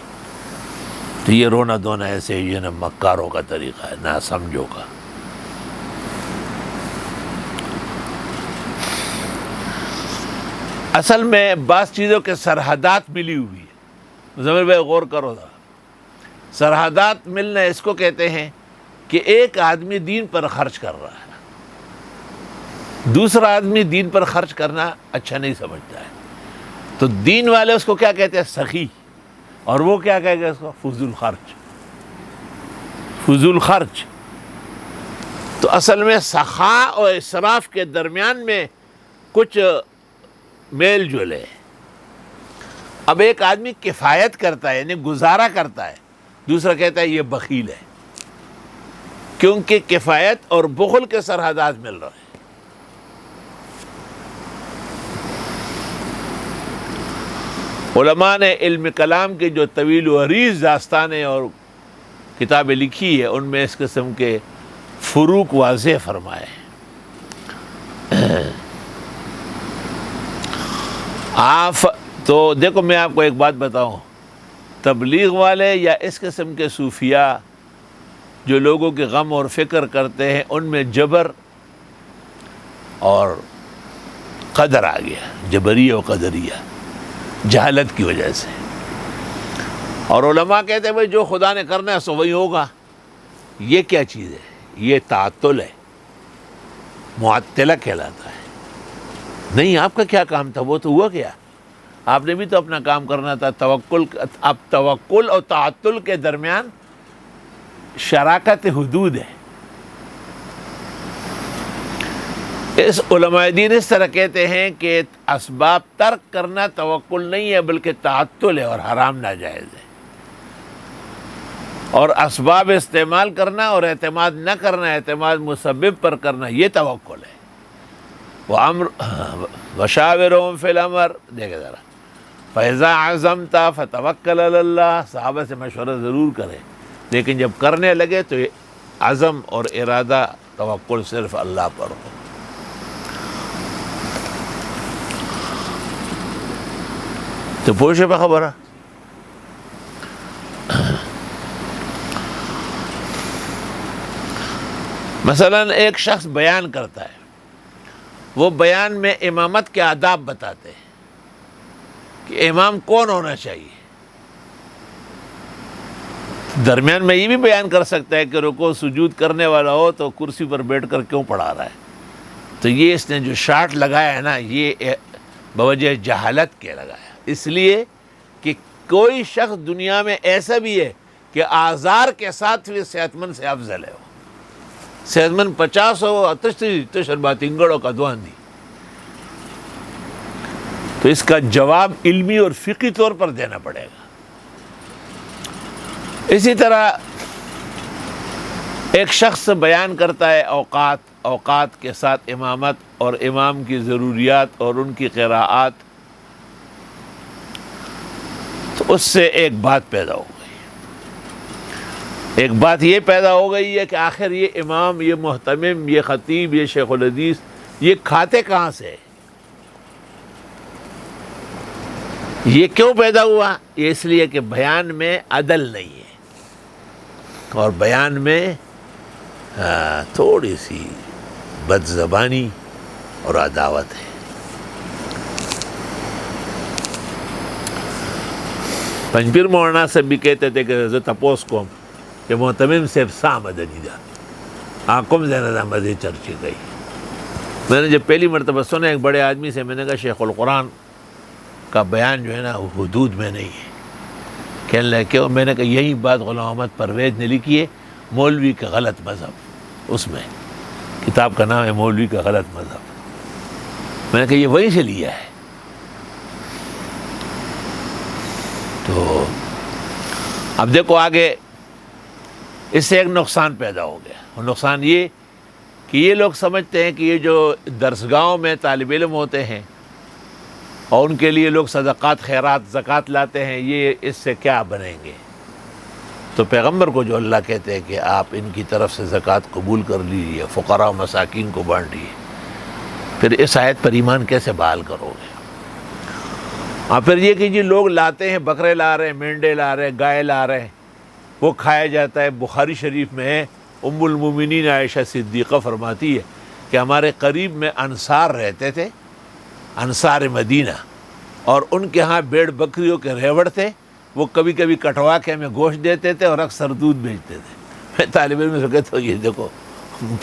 Speaker 1: تو یہ رونا دھونا ایسے یہ نا مکاروں کا طریقہ ہے، نہ سمجھو کا. اصل میں بعض چیزوں کے سرحدات ملی ہوئی ہے. مزمل بھائی غور کرو ذرا، سرحدات ملنا اس کو کہتے ہیں کہ ایک آدمی دین پر خرچ کر رہا ہے، دوسرا آدمی دین پر خرچ کرنا اچھا نہیں سمجھتا ہے، تو دین والے اس کو کیا کہتے ہیں؟ سخی. اور وہ کیا کہے گا اس کو؟ فضول خرچ. فضول خرچ. تو اصل میں سخا اور اسراف کے درمیان میں کچھ میل جول ہے. اب ایک آدمی کفایت کرتا ہے یعنی گزارا کرتا ہے، دوسرا کہتا ہے یہ بخیل ہے، کیونکہ کفایت اور بخل کے سرحدات مل رہے ہیں. علماء نے علم کلام کی جو طویل و عریض داستانیں اور کتابیں لکھی ہے، ان میں اس قسم کے فروق واضح فرمائے. آپ تو دیکھو، میں آپ کو ایک بات بتاؤں، تبلیغ والے یا اس قسم کے صوفیاء جو لوگوں کے غم اور فکر کرتے ہیں، ان میں جبر اور قدر آ گیا، جبریہ و قدریہ، جہالت کی وجہ سے. اور علماء کہتے ہیں بھائی جو خدا نے کرنا ہے سو وہی ہوگا. یہ کیا چیز ہے؟ یہ تعطل ہے، معطلہ کہلاتا ہے. نہیں، آپ کا کیا کام تھا؟ وہ تو ہوا کیا؟ آپ نے بھی تو اپنا کام کرنا تھا. توکل، اب توکل اور تعطل کے درمیان شراکت حدود ہے. اس علماء دین اس طرح کہتے ہیں کہ اسباب ترک کرنا توکل نہیں ہے بلکہ تعطل ہے اور حرام ناجائز ہے، اور اسباب استعمال کرنا اور اعتماد نہ کرنا، اعتماد مسبب پر کرنا، یہ توکل ہے. وشاورہم فی الامر، دیکھیں ذرا، فاذا عزمت فتوکل علی اللہ، صحابہ سے مشورہ ضرور کریں، لیکن جب کرنے لگے تو عزم اور ارادہ، توکل صرف اللہ پر ہو. تو پوچھے پہ خبر ہے. مثلا ایک شخص بیان کرتا ہے، وہ بیان میں امامت کے آداب بتاتے ہیں کہ امام کون ہونا چاہیے. درمیان میں یہ بھی بیان کر سکتا ہے کہ رکوع سجود کرنے والا ہو تو کرسی پر بیٹھ کر کیوں پڑھا رہا ہے. تو یہ اس نے جو شارٹ لگایا ہے نا، یہ بوجہ جہالت کے لگایا، اس لیے کہ کوئی شخص دنیا میں ایسا بھی ہے کہ آزار کے ساتھ بھی صحت مند سے افضل ہے. صحت مند 50 ہو، تشر بات انگڑوں کا دوان دی. تو اس کا جواب علمی اور فقہی طور پر دینا پڑے گا. اسی طرح ایک شخص بیان کرتا ہے اوقات کے ساتھ امامت اور امام کی ضروریات اور ان کی قراءات، تو اس سے ایک بات پیدا ہو گئی. ایک بات یہ پیدا ہو گئی ہے کہ آخر یہ امام، یہ محتمم، یہ خطیب، یہ شیخ الحدیث، یہ کھاتے کہاں سے؟ یہ کیوں پیدا ہوا؟ یہ اس لیے کہ بیان میں عدل نہیں ہے، اور بیان میں تھوڑی سی بد زبانی اور عداوت ہے۔ پنجپیر مولانا سے بھی کہتے تھے کہ حضرت تپوس کو کہ محتمم سے سا مدنی دا آکم زینہ مزے چرچی گئی۔ میں نے جب پہلی مرتبہ سنا ایک بڑے آدمی سے، میں نے کہا شیخ القرآن کا بیان جو ہے نا حدود میں نہیں ہے۔ کہنے لگے کہ میں نے کہا یہی بات غلام احمد پرویز نے لکھی ہے، مولوی کا غلط مذہب، اس میں کتاب کا نام ہے مولوی کا غلط مذہب۔ میں نے کہا یہ وہیں سے لیا ہے۔ تو اب دیکھو آگے اس سے ایک نقصان پیدا ہو گیا، اور نقصان یہ کہ یہ لوگ سمجھتے ہیں کہ یہ جو درسگاہوں میں طالب علم ہوتے ہیں اور ان کے لیے لوگ صدقات خیرات زکوٰۃ لاتے ہیں، یہ اس سے کیا بنیں گے؟ تو پیغمبر کو جو اللہ کہتے ہیں کہ آپ ان کی طرف سے زکوٰۃ قبول کر لیجیے، فقراء و مساکین کو بانٹیے، پھر اس آیت پر ایمان کیسے بحال کرو گے؟ اور پھر یہ کہ جی لوگ لاتے ہیں، بکرے لا رہے ہیں، مینڈے لا رہے ہیں، گائے لا رہے ہیں، وہ کھایا جاتا ہے۔ بخاری شریف میں ہے، ام المومنین عائشہ صدیقہ فرماتی ہے کہ ہمارے قریب میں انصار رہتے تھے، انصار مدینہ، اور ان کے ہاں بھیڑ بکریوں کے ریوڑ تھے، وہ کبھی کبھی کٹوا کے ہمیں گوشت دیتے تھے اور اکثر دودھ بیچتے تھے۔ میں طالب علم سے کہتا ہوں یہ دیکھو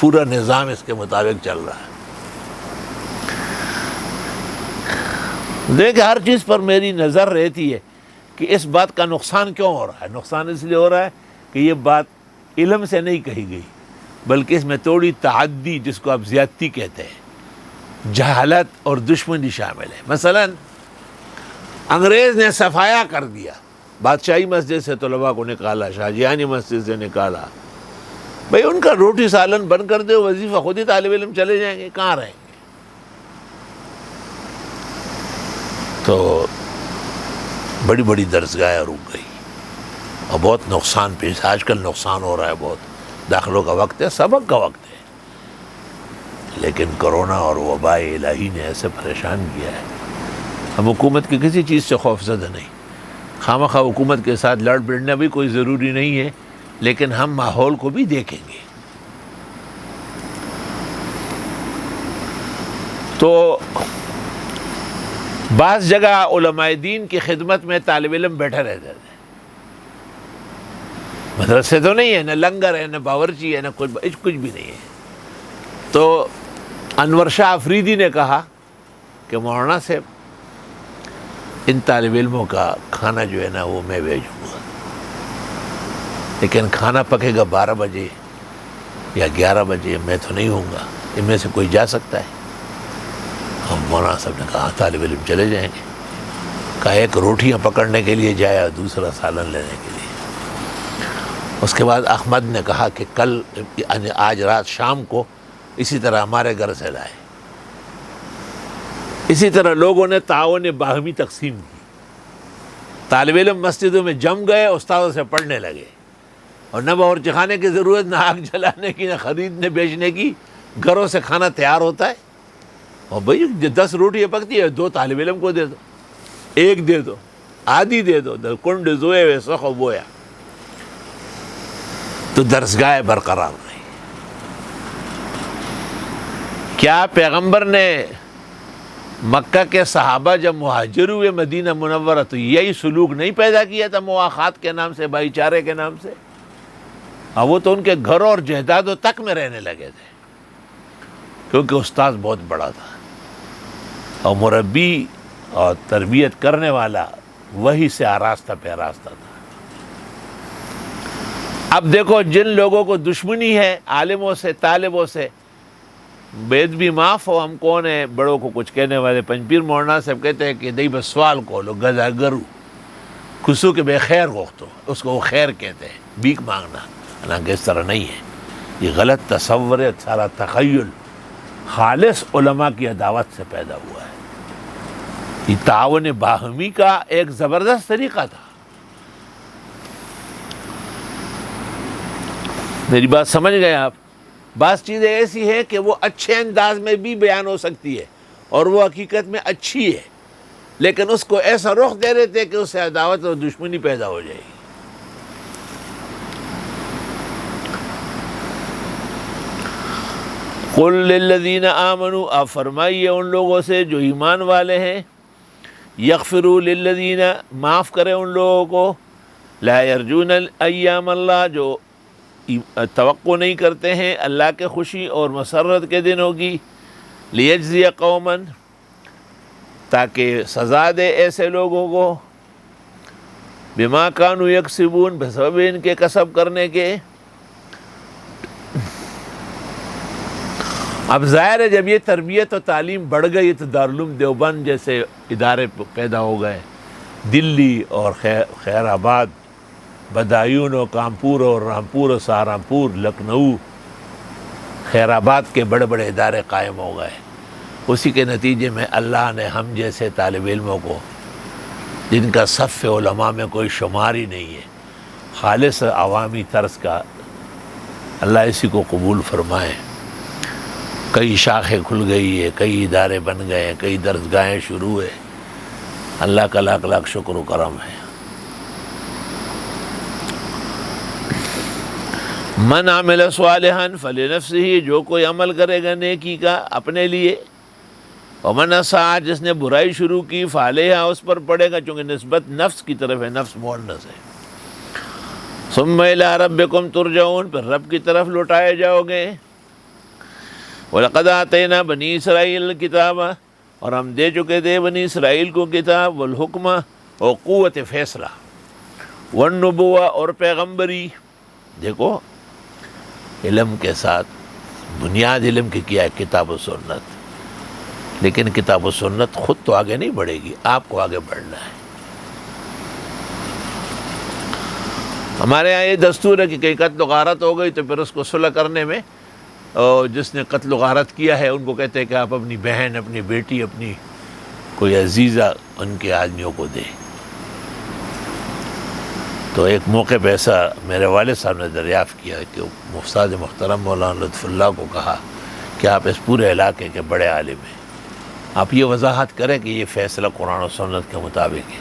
Speaker 1: پورا نظام اس کے مطابق چل رہا ہے۔ دیکھ ہر چیز پر میری نظر رہتی ہے کہ اس بات کا نقصان کیوں ہو رہا ہے۔ نقصان اس لیے ہو رہا ہے کہ یہ بات علم سے نہیں کہی گئی، بلکہ اس میں تھوڑی تعدی، جس کو آپ زیادتی کہتے ہیں، جہالت اور دشمنی شامل ہے۔ مثلا انگریز نے صفایا کر دیا، بادشاہی مسجد سے طلباء کو نکالا، شاہجہانی مسجد سے نکالا، بھئی ان کا روٹی سالن بند کر دے، وظیفہ خود ہی طالب علم چلے جائیں گے، کہاں رہیں گے؟ تو بڑی بڑی درسگاہیں رک گئی اور بہت نقصان پیش، آج کل نقصان ہو رہا ہے بہت۔ داخلوں کا وقت ہے، سبق کا وقت ہے، لیکن کرونا اور وباء الہی نے ایسے پریشان کیا ہے۔ ہم حکومت کی کسی چیز سے خوف زدہ نہیں، خواہ حکومت کے ساتھ لڑ بڑھنا بھی کوئی ضروری نہیں ہے، لیکن ہم ماحول کو بھی دیکھیں گے۔ تو بعض جگہ علماء دین کی خدمت میں طالب علم بیٹھے رہتے تھے، مدرسے تو نہیں ہے، نہ لنگر ہے، نہ باورچی ہے، نہ کچھ بھی نہیں ہے۔ تو انور شاہ افریدی نے کہا کہ مولانا صاحب ان طالب علموں کا کھانا جو ہے نا وہ میں بھیجوں گا، لیکن کھانا پکے گا 12 بجے یا 11 بجے، میں تو نہیں ہوں گا، ان میں سے کوئی جا سکتا ہے؟ اور مولانا صاحب نے کہا طالب علم چلے جائیں گے۔ کہا ایک روٹیاں پکڑنے کے لیے جایا، دوسرا سالن لینے کے لیے۔ اس کے بعد احمد نے کہا کہ کل آج رات شام کو اسی طرح ہمارے گھر سے لائے۔ اسی طرح لوگوں نے تعاون باہمی تقسیم کی، طالب علم مسجدوں میں جم گئے، استادوں سے پڑھنے لگے، اور نہ باورچی خانے کی ضرورت، نہ آگ جلانے کی، نہ خریدنے بیچنے کی، گھروں سے کھانا تیار ہوتا ہے۔ اور بھئی 10 روٹیاں پکتی ہے، 2 طالب علم کو دے دو، 1 دے دو، آدھی دے دو، کنڈ زوئے ہوئے سخو بویا۔ تو درسگاہ برقرار رہی۔ کیا پیغمبر نے مکہ کے صحابہ جب مہاجر ہوئے مدینہ منورہ تو یہی سلوک نہیں پیدا کیا تھا، مواخات کے نام سے، بھائی چارے کے نام سے؟ اور وہ تو ان کے گھروں اور جائیدادوں تک میں رہنے لگے تھے، کیونکہ استاد بہت بڑا تھا اور مربی اور تربیت کرنے والا وہی سے آراستہ پیراستہ تھا۔ اب دیکھو جن لوگوں کو دشمنی ہے عالموں سے، طالبوں سے، بید بھی معاف ہو، ہم کون ہیں بڑوں کو کچھ کہنے والے؟ پنجپیر مولانا صاحب کہتے ہیں کہ دئی بس سوال کو لو گزا گرو خسو کے بے خیر گوختو، اس کو وہ خیر کہتے ہیں، بھیک مانگنا، حالانکہ اس طرح نہیں ہے، یہ غلط تصور ہے، سارا تخیل خالص علماء کی عداوت سے پیدا ہوا ہے۔ یہ تعاون باہمی کا ایک زبردست طریقہ تھا۔ میری بات سمجھ گئے آپ؟ بعض چیزیں ایسی ہیں کہ وہ اچھے انداز میں بھی بیان ہو سکتی ہے اور وہ حقیقت میں اچھی ہے، لیکن اس کو ایسا رخ دے دیتے کہ اس سے عداوت اور دشمنی پیدا ہو جائے گی۔ قل للذین آمنوا، آپ فرمائیے ان لوگوں سے جو ایمان والے ہیں، یغفروا للذین، معاف کرے ان لوگوں کو، لا یرجون ایام اللہ، جو توقع نہیں کرتے ہیں اللہ کے خوشی اور مسرت کے دنوں کی، لیجزی قوما، تاکہ سزا دے ایسے لوگوں کو، بما کانوا یکسبون، بسبب ان کے کسب کرنے کے۔ اب ظاہر ہے جب یہ تربیت و تعلیم بڑھ گئی تو دارالعلوم دیوبند جیسے ادارے پیدا ہو گئے، دلی اور خیر آباد، بدایون و کانپور اور رامپور و سہارنپور، لکھنؤ، خیر آباد کے بڑے بڑے ادارے قائم ہو گئے۔ اسی کے نتیجے میں اللہ نے ہم جیسے طالب علموں کو، جن کا صف علماء میں کوئی شمار ہی نہیں ہے، خالص عوامی طرز کا، اللہ اسی کو قبول فرمائے۔ کئی شاخیں کھل گئی ہے، کئی ادارے بن گئے ہیں، کئی درسگاہیں شروع ہوئے، اللہ کا لاکھ لاکھ شکر و کرم ہے۔ من عمل صالحا فلنفسہ، جو کوئی عمل کرے گا نیکی کا اپنے لیے، ومن اساء، جس نے برائی شروع کی، فعلیہا، اس پر پڑے گا، چونکہ نسبت نفس کی طرف ہے، نفس مؤنث ہے۔ ثم الی ربکم ترجعون، پھر رب کی طرف لوٹائے جاؤ گے۔ وَلَقَدْ آتَيْنَا بَنِي اسرائیل الکتاب، اور ہم دے چکے تھے بنی اسرائیل کو کتاب، والحکم، اور قوت فیصلہ، والنبوہ، اور پیغمبری۔ دیکھو علم کے ساتھ بنیاد علم کی کیا ہے؟ کتاب و سنت۔ لیکن کتاب و سنت خود تو آگے نہیں بڑھے گی، آپ کو آگے بڑھنا ہے۔ ہمارے ہاں یہ دستور ہے کہ کہیں قتل و غارت ہو گئی تو پھر اس کو صلح کرنے میں، اور جس نے قتل و غارت کیا ہے ان کو کہتے ہیں کہ آپ اپنی بہن، اپنی بیٹی، اپنی کوئی عزیزہ ان کے آدمیوں کو دیں۔ تو ایک موقع پہ ایسا میرے والد صاحب نے دریافت کیا کہ استاد محترم مولانا لطف اللہ کو کہا کہ آپ اس پورے علاقے کے بڑے عالم ہیں، آپ یہ وضاحت کریں کہ یہ فیصلہ قرآن و سنت کے مطابق ہے۔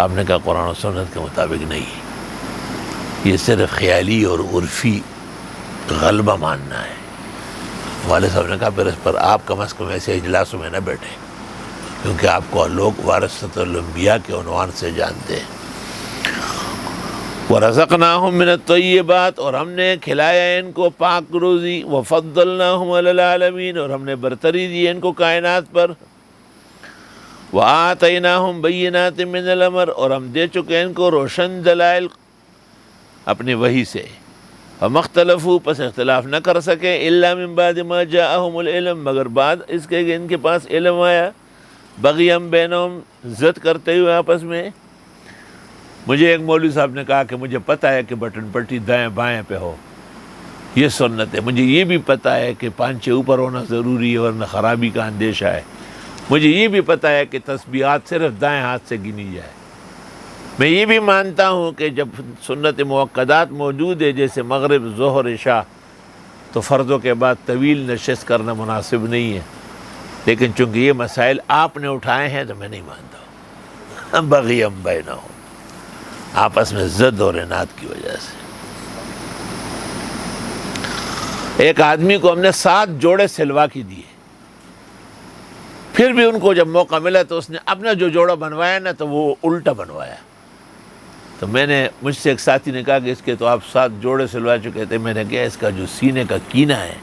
Speaker 1: آپ نے کہا قرآن و سنت کے مطابق نہیں، یہ صرف خیالی اور عرفی غلبہ ماننا ہے۔ والد صاحب نے کہا پھر اس پر آپ کم از کم ایسے اجلاسوں میں نہ بیٹھیں، کیونکہ آپ کو لوگ وارثۃ الانبیاء کے عنوان سے جانتے ہیں۔ وَرَزَقْنَاهُم مِّنَ الطَّيِّبَاتِ، اور ہم نے کھلایا ان کو پاک روزی، وَفَضَّلْنَاهُمْ عَلَى الْعَالَمِينَ، اور ہم نے برتری دی ان کو کائنات پر، وَآتَيْنَاهُمْ بَيِّنَاتٍ مِّنَ الْأَمْرِ، اور ہم دے چکے ان کو روشن دلائل اپنی وحی سے، فَمَا اخْتَلَفُوا، پس اختلاف نہ کر سکے، إِلَّا مِن بَعْدِ مَا جَاءَهُمُ الْعِلْمُ، مگر بعد اس کے کہ ان کے پاس علم آیا، بغیم بینہم، ضد کرتے ہوئے آپس میں۔ مجھے ایک مولوی صاحب نے کہا کہ مجھے پتہ ہے کہ بٹن پٹی دائیں بائیں پہ ہو، یہ سنت ہے، مجھے یہ بھی پتہ ہے کہ پانچے اوپر ہونا ضروری ہے ورنہ خرابی کا اندیشہ ہے، مجھے یہ بھی پتہ ہے کہ تسبیحات صرف دائیں ہاتھ سے گنی جائے، میں یہ بھی مانتا ہوں کہ جب سنت موقدات موجود ہے جیسے مغرب، ظہر، عشاء، تو فرضوں کے بعد طویل نشست کرنا مناسب نہیں ہے، لیکن چونکہ یہ مسائل آپ نے اٹھائے ہیں تو میں نہیں مانتا ہوں، بغیم بینہم، آپس میں ضد اور عناد کی وجہ سے۔ ایک آدمی کو ہم نے 7 جوڑے سلوا کی دیے، پھر بھی ان کو جب موقع ملا تو اس نے اپنا جو جوڑا بنوایا نا تو وہ الٹا بنوایا، تو میں نے، مجھ سے ایک ساتھی نے کہا کہ اس کے تو آپ 7 جوڑے سلوا چکے تھے، میں نے کہا اس کا جو سینے کا کینہ ہے،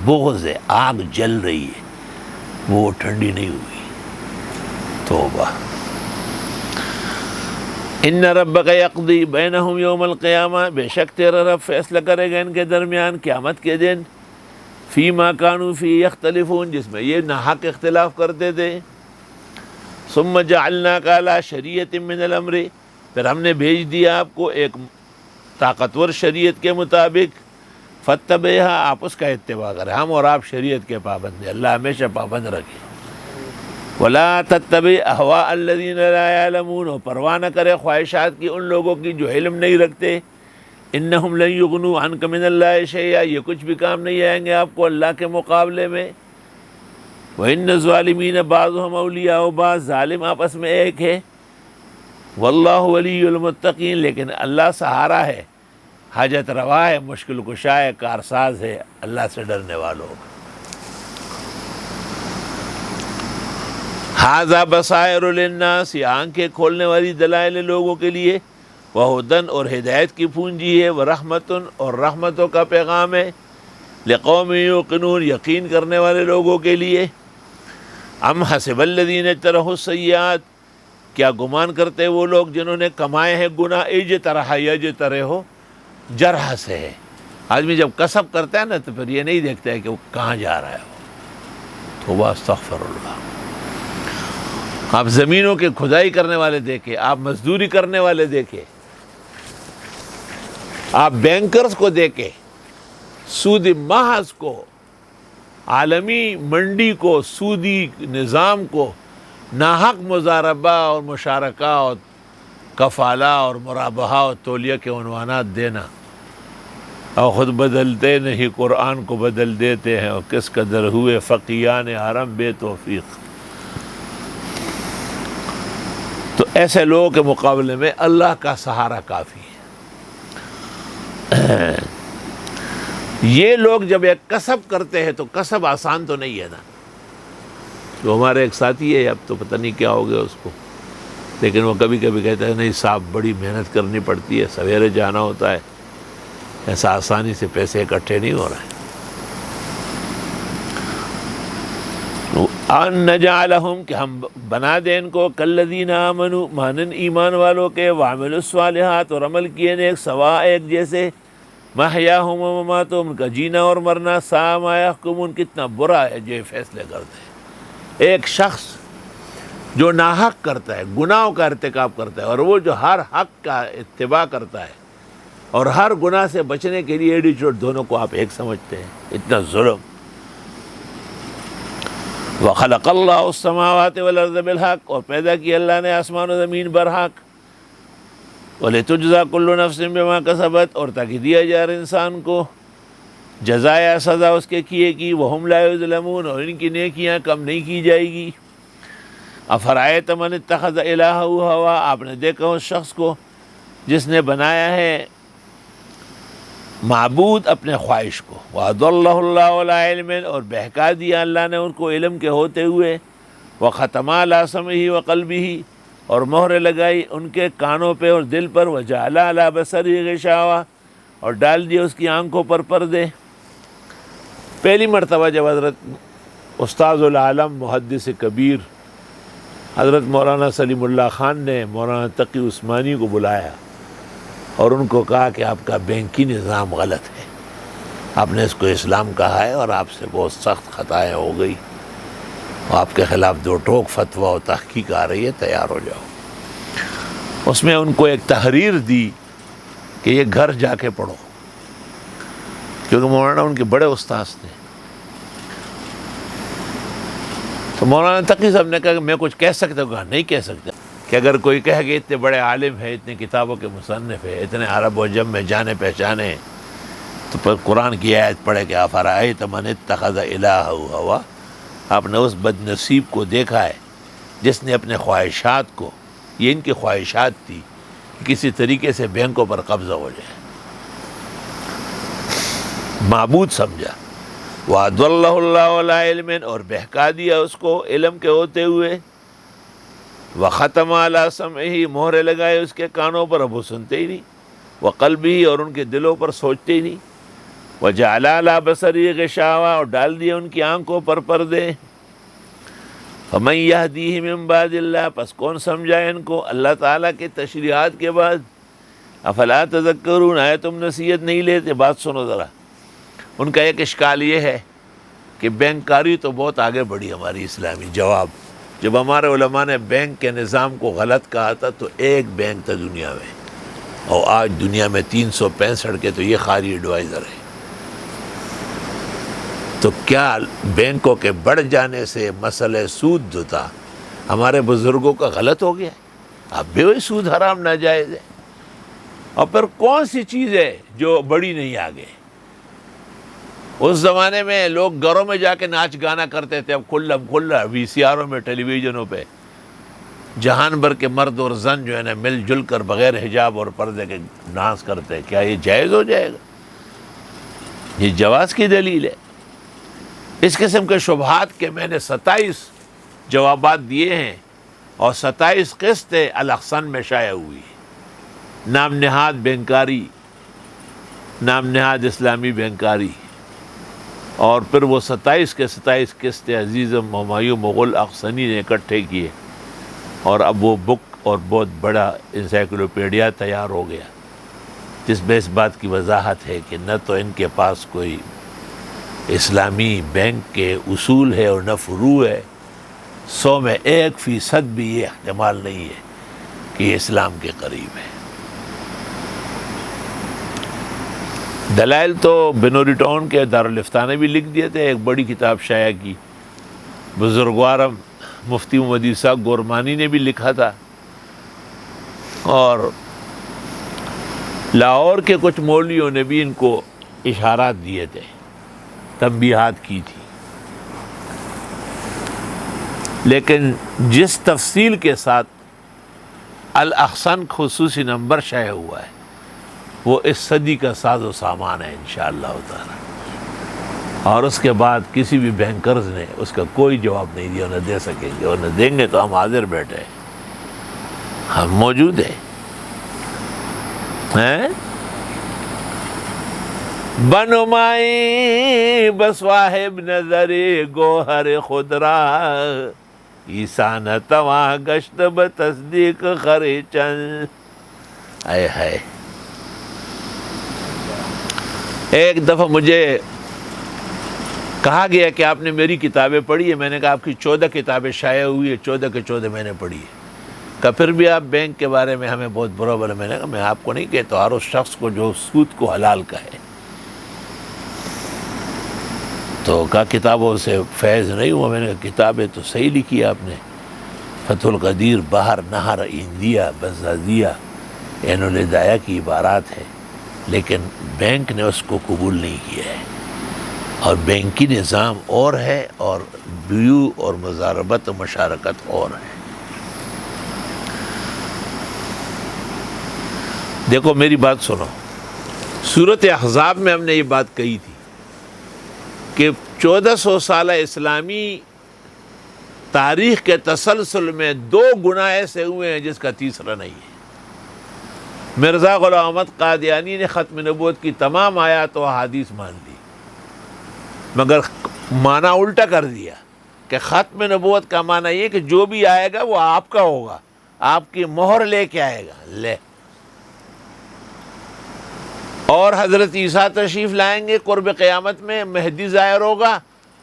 Speaker 1: بغض ہے، آگ جل رہی ہے، وہ ٹھنڈی نہیں ہوئی۔ توبہ۔ ان ربک یقضی بینہم یوم القیامہ، بے شک تیرا رب فیصلہ کرے گا ان کے درمیان قیامت کے دن، فیما کانوا فی یختلفون، جس میں یہ ناحق اختلاف کرتے تھے، ثم جعلناک علی شریعۃ من الامر، پھر ہم نے بھیج دیا آپ کو ایک طاقتور شریعت کے مطابق، فاتبعھا، آپ اس کا اتباع کریں، ہم اور آپ شریعت کے پابند ہیں، اللہ ہمیشہ پابند رکھے۔ وَلَا تَتَّبِعْ أَهْوَاءَ الَّذِينَ لَا يَعْلَمُونَ، اور پرواہ نہ کرے خواہشات کی ان لوگوں کی جو علم نہیں رکھتے، إِنَّهُمْ لَن يُغْنُوا عَنْكَ مِنَ اللَّهِ شَيْئًا، یہ کچھ بھی کام نہیں آئیں گے آپ کو اللہ کے مقابلے میں، وَإِنَّ الظَّالِمِينَ بَعْضُهُمْ أَوْلِيَاءُ بَعْضٍ، ظالم آپس میں ایک ہے، وَاللَّهُ وَلِيُّ الْمُتَّقِينَ، لیکن اللہ سہارا ہے، حاجت روا ہے، مشکل کشا ہے، کارساز ہے اللہ سے ڈرنے والوں کا۔ ھذا بصائر للناس، یہ آنکھیں کھولنے والی دلائل لوگوں کے لیے، وہدن اور ہدایت کی پونجی ہے، ورحمتن اور رحمتوں کا پیغام ہے، لقوم یوقنون یقین کرنے والے لوگوں کے لیے۔ ام حسب الذین اجترحوا السیئات، کیا گمان کرتے وہ لوگ جنہوں نے کمائے ہیں گناہ، اجترح یجترح جرح سے ہے، آدمی جب کسب کرتا ہے نا تو پھر یہ نہیں دیکھتا ہے کہ وہ کہاں جا رہا ہے، توبہ استغفر اللہ۔ آپ زمینوں کے کھدائی کرنے والے دیکھیں، آپ مزدوری کرنے والے دیکھیں، آپ بینکرز کو دیکھیں، سود محض کو، عالمی منڈی کو، سودی نظام کو، ناحق مضاربہ اور مشارکہ اور کفالہ اور مرابحہ اور تولیہ کے عنوانات دینا، اور خود بدلتے نہیں قرآن کو بدل دیتے ہیں، اور کس قدر ہوئے فقیان حرم بے توفیق۔ تو ایسے لوگوں کے مقابلے میں اللہ کا سہارا کافی ہے۔ یہ لوگ جب ایک کسب کرتے ہیں تو کسب آسان تو نہیں ہے نا۔ جو ہمارے ایک ساتھی ہے، اب تو پتہ نہیں کیا ہو گیا اس کو، لیکن وہ کبھی کبھی کہتا ہے نہیں صاحب بڑی محنت کرنی پڑتی ہے، سویرے جانا ہوتا ہے، ایسا آسانی سے پیسے اکٹھے نہیں ہو رہے ہیں۔ ان نجعلہم، کہ ہم بنا دیں ان کو، کالذین آمنوا، مانند ایمان والوں کے، وعملوا الصالحات، اور عمل کیے نیک، سواء ایک جیسے، محیاہم و مماتہم، ان کا جینا اور مرنا، ساء ما یحکمون، کتنا برا ہے جو یہ فیصلے کرتے ہیں۔ ایک شخص جو ناحق کرتا ہے، گناہوں کا ارتکاب کرتا ہے، اور وہ جو ہر حق کا اتباع کرتا ہے اور ہر گناہ سے بچنے کے لیے ایڈی چوٹ، دونوں کو آپ ایک سمجھتے ہیں، اتنا ظلم۔ وَخَلَقَ اللَّهُ السَّمَاوَاتِ وَالْأَرْضَ بِالْحَقِّ، اور پیدا کی اللہ نے آسمان و زمین برحق، وَلِتُجْزَى كُلُّ نَفْسٍ بِمَا كَسَبَتْ، اور تاکہ دیا جائے ہر انسان کو جزائے سزا اس کے کیے کی، وَهُمْ لَا يُظْلَمُونَ، اور ان کی نیکیاں کم نہیں کی جائے گی۔ أَفَرَأَيْتَ مَنِ اتَّخَذَ إِلَٰهَهُ هَوَاهُ، آپ نے دیکھا اس شخص کو جس نے بنایا ہے معبود اپنے خواہش کو، وَأَضَلَّهُ اللَّهُ عَلَىٰ عِلْمٍ، اور بہکا دیا اللہ نے ان کو علم کے ہوتے ہوئے، وَخَتَمَ عَلَىٰ سَمْعِهِ وَقَلْبِهِ، اور مہر لگائی ان کے کانوں پہ اور دل پر، وَجَعَلَ عَلَىٰ بَصَرِهِ غِشَاوَةً، اور ڈال دیے اس کی آنکھوں پر پردے۔ پہلی مرتبہ جب حضرت استاذ العالم محدث کبیر حضرت مولانا سلیم اللہ خان نے مولانا تقی عثمانی کو بلایا اور ان کو کہا کہ آپ کا بینکی نظام غلط ہے، آپ نے اس کو اسلام کہا ہے اور آپ سے بہت سخت خطائیں ہو گئی، آپ کے خلاف دو ٹوک فتویٰ و تحقیق آ رہی ہے، تیار ہو جاؤ۔ اس میں ان کو ایک تحریر دی کہ یہ گھر جا کے پڑھو، کیونکہ مولانا ان کے بڑے استاذ تھے۔ تو مولانا تقی صاحب نے کہا کہ میں کچھ کہہ سکتا ہوں؟ کہا نہیں کہہ سکتا، کہ اگر کوئی کہے کہ اتنے بڑے عالم ہے، اتنے کتابوں کے مصنف ہے، اتنے عرب و عجم میں جانے پہچانے، تو پھر قرآن کی آیت پڑھے کہ أَفَرَأَيْتَ مَنِ اتَّخَذَ إِلَٰهَهُ هَوَاهُ، آپ نے اس بد نصیب کو دیکھا ہے جس نے اپنے خواہشات کو، یہ ان کی خواہشات تھی، کسی طریقے سے بینکوں پر قبضہ ہو جائے، معبود سمجھا، وَأَضَلَّهُ اللَّهُ عَلَىٰ عِلْمٍ، اور بہکا دیا اس کو علم کے ہوتے ہوئے، وَخَتَمَ عَلَىٰ سَمْعِهِ، مہرے لگائے اس کے کانوں پر، اب وہ سنتے ہی نہیں، وَقَلْبِهِ، اور ان کے دلوں پر سوچتے ہی نہیں، وَجَعَلَ عَلَىٰ بَصَرِهِ غِشَاوَةً، اور ڈال دیے ان کی آنکھوں پر پردے۔ فَمَن يَهْدِيهِ مِن بَعْدِ اللَّهِ، پس کون سمجھائے ان کو اللہ تعالیٰ کے تشریحات کے بعد؟ افلا تذکرون، آئے تم نصیحت نہیں لیتے؟ بات سنو ذرا، ان کا ایک اشکال یہ ہے کہ بینکاری تو بہت آگے بڑھی ہماری اسلامی۔ جواب، جب ہمارے علماء نے بینک کے نظام کو غلط کہا تھا تو ایک بینک تھا دنیا میں، اور آج دنیا میں 365 کے، تو یہ خالی ایڈوائزر ہے۔ تو کیا بینکوں کے بڑھ جانے سے مسئلہ سود جو تھا ہمارے بزرگوں کا غلط ہو گیا؟ اب بھی وہی سود حرام ناجائز ہے، اور پھر کون سی چیز ہے جو بڑی نہیں آگے؟ اس زمانے میں لوگ گھروں میں جا کے ناچ گانا کرتے تھے، اب کھلا وی سی آروں میں، ٹیلی ویژنوں پہ جہان بھر کے مرد اور زن جو ہے نا مل جل کر بغیر حجاب اور پردے کے ڈانس کرتے ہیں. کیا یہ جائز ہو جائے گا؟ یہ جواز کی دلیل ہے. اس قسم کے شبہات کے میں نے 27 جوابات دیے ہیں، اور 27 قسطیں الاحسن میں شائع ہوئی. نام نہاد بینکاری، نام نہاد اسلامی بینکاری، اور پھر وہ 27 کے 27 قسطیں عزیزم ہمایوں مغل احسنی نے اکٹھے کیے، اور اب وہ بک اور بہت بڑا انسائکلوپیڈیا تیار ہو گیا، جس میں اس بات کی وضاحت ہے کہ نہ تو ان کے پاس کوئی اسلامی بینک کے اصول ہے اور نہ فروع ہے. 100 میں 1% بھی یہ احتمال نہیں ہے کہ یہ اسلام کے قریب ہے. دلائل تو بنوری ٹاؤن کے دارالافتاء نے بھی لکھ دیے تھے، ایک بڑی کتاب شائع کی. بزرگوارم مفتی محمد عیسیٰ گورمانی نے بھی لکھا تھا، اور لاہور کے کچھ مولویوں نے بھی ان کو اشارات دیے تھے، تنبیہات کی تھی. لیکن جس تفصیل کے ساتھ الاحسن خصوصی نمبر شائع ہوا ہے وہ اس صدی کا ساز و سامان ہے انشاءاللہ تعالی، اور اس کے بعد کسی بھی بینکرز نے اس کا کوئی جواب نہیں دیا، نہ دے سکیں گے، اور نہ دیں گے. تو ہم حاضر بیٹھے ہیں، ہم موجود ہیں. بنمائی بصواہب نظر گوہر خدرا، عیسیٰ نہ تواں گشت بتصدیق خرے چند. اے ہے ایک دفعہ مجھے کہا گیا کہ آپ نے میری کتابیں پڑھی ہے. میں نے کہا آپ کی 14 کتابیں شائع ہوئی ہے، 14 کے 14 میں نے پڑھی ہے. کہ پھر بھی آپ بینک کے بارے میں ہمیں بہت برا بلا. میں نے کہا میں آپ کو نہیں کہتا، ہر اس شخص کو جو سود کو حلال کہے. تو کہا کتابوں سے فیض نہیں ہوا. میں نے کہا کتابیں تو صحیح لکھی آپ نے، فتح القدیر، بحر، نہر، ایندیا، بزازیہ، عین الہدایہ کی عبارات ہے، لیکن بینک نے اس کو قبول نہیں کیا ہے. اور بینکی نظام اور ہے، اور بیو اور مزاربت و مشارکت اور ہے. دیکھو میری بات سنو، سورۃ احزاب میں ہم نے یہ بات کہی تھی کہ 1400 سالہ اسلامی تاریخ کے تسلسل میں 2 گناہ ایسے ہوئے ہیں جس کا تیسرا نہیں ہے. مرزا غلام احمد قادیانی نے ختم نبوت کی تمام آیات و احادیث مان لی، مگر معنی الٹا کر دیا کہ ختم نبوت کا معنی یہ کہ جو بھی آئے گا وہ آپ کا ہوگا، آپ کی مہر لے کے آئے گا. لے اور حضرت عیسیٰ تشریف لائیں گے، قرب قیامت میں مہدی ظاہر ہوگا.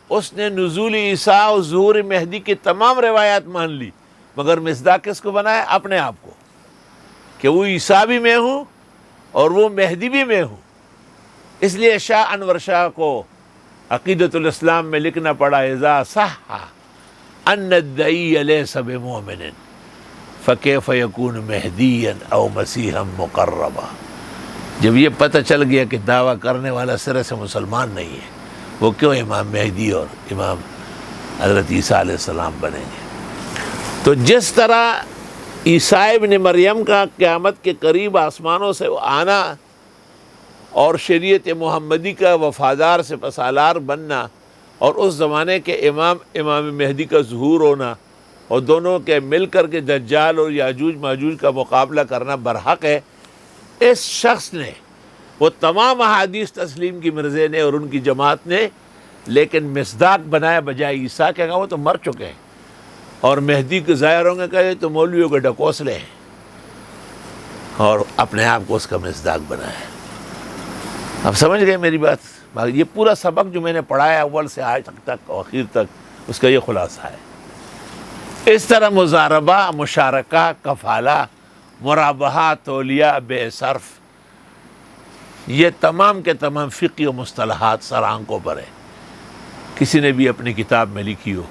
Speaker 1: اس نے نزول عیسیٰ اور ظہور مہدی کی تمام روایات مان لی، مگر مصداق کس کو بنایا؟ اپنے آپ کو، کہ وہ عیسیٰ بھی میں ہوں اور وہ مہدی بھی میں ہوں. اس لیے شاہ انور شاہ کو عقیدۃ الاسلام میں لکھنا پڑا اذا صح ان الدعی لیس بمؤمن فکیف یکون مہدیا او مسیحا مقربا. جب یہ پتہ چل گیا کہ دعویٰ کرنے والا سرے سے مسلمان نہیں ہے، وہ کیوں امام مہدی اور امام حضرت عیسیٰ علیہ السلام بنیں گے؟ تو جس طرح عیسیٰ ابن مریم کا قیامت کے قریب آسمانوں سے آنا اور شریعت محمدی کا وفادار سپاسالار بننا، اور اس زمانے کے امام مہدی کا ظہور ہونا، اور دونوں کے مل کر کے دجال اور یاجوج ماجوج کا مقابلہ کرنا برحق ہے. اس شخص نے وہ تمام احادیث تسلیم کی مرزے نے اور ان کی جماعت نے، لیکن مصداق بنایا بجائے عیسیٰ کے. وہ تو مر چکے ہیں، اور مہدی کے ظاہر ہوں گے کہ تو مولویوں کے ڈکوسلے ہیں، اور اپنے آپ کو اس کا مصداق بنایا. اب سمجھ گئے میری بات؟ یہ پورا سبق جو میں نے پڑھایا اول سے آج تک آخر تک، اس کا یہ خلاصہ ہے. اس طرح مزاربہ، مشارکہ، کفالہ، مرابحہ، تولیہ، بے صرف، یہ تمام کے تمام فقہی و مصطلحات سر آنکھوں پر ہے. کسی نے بھی اپنی کتاب میں لکھی ہو،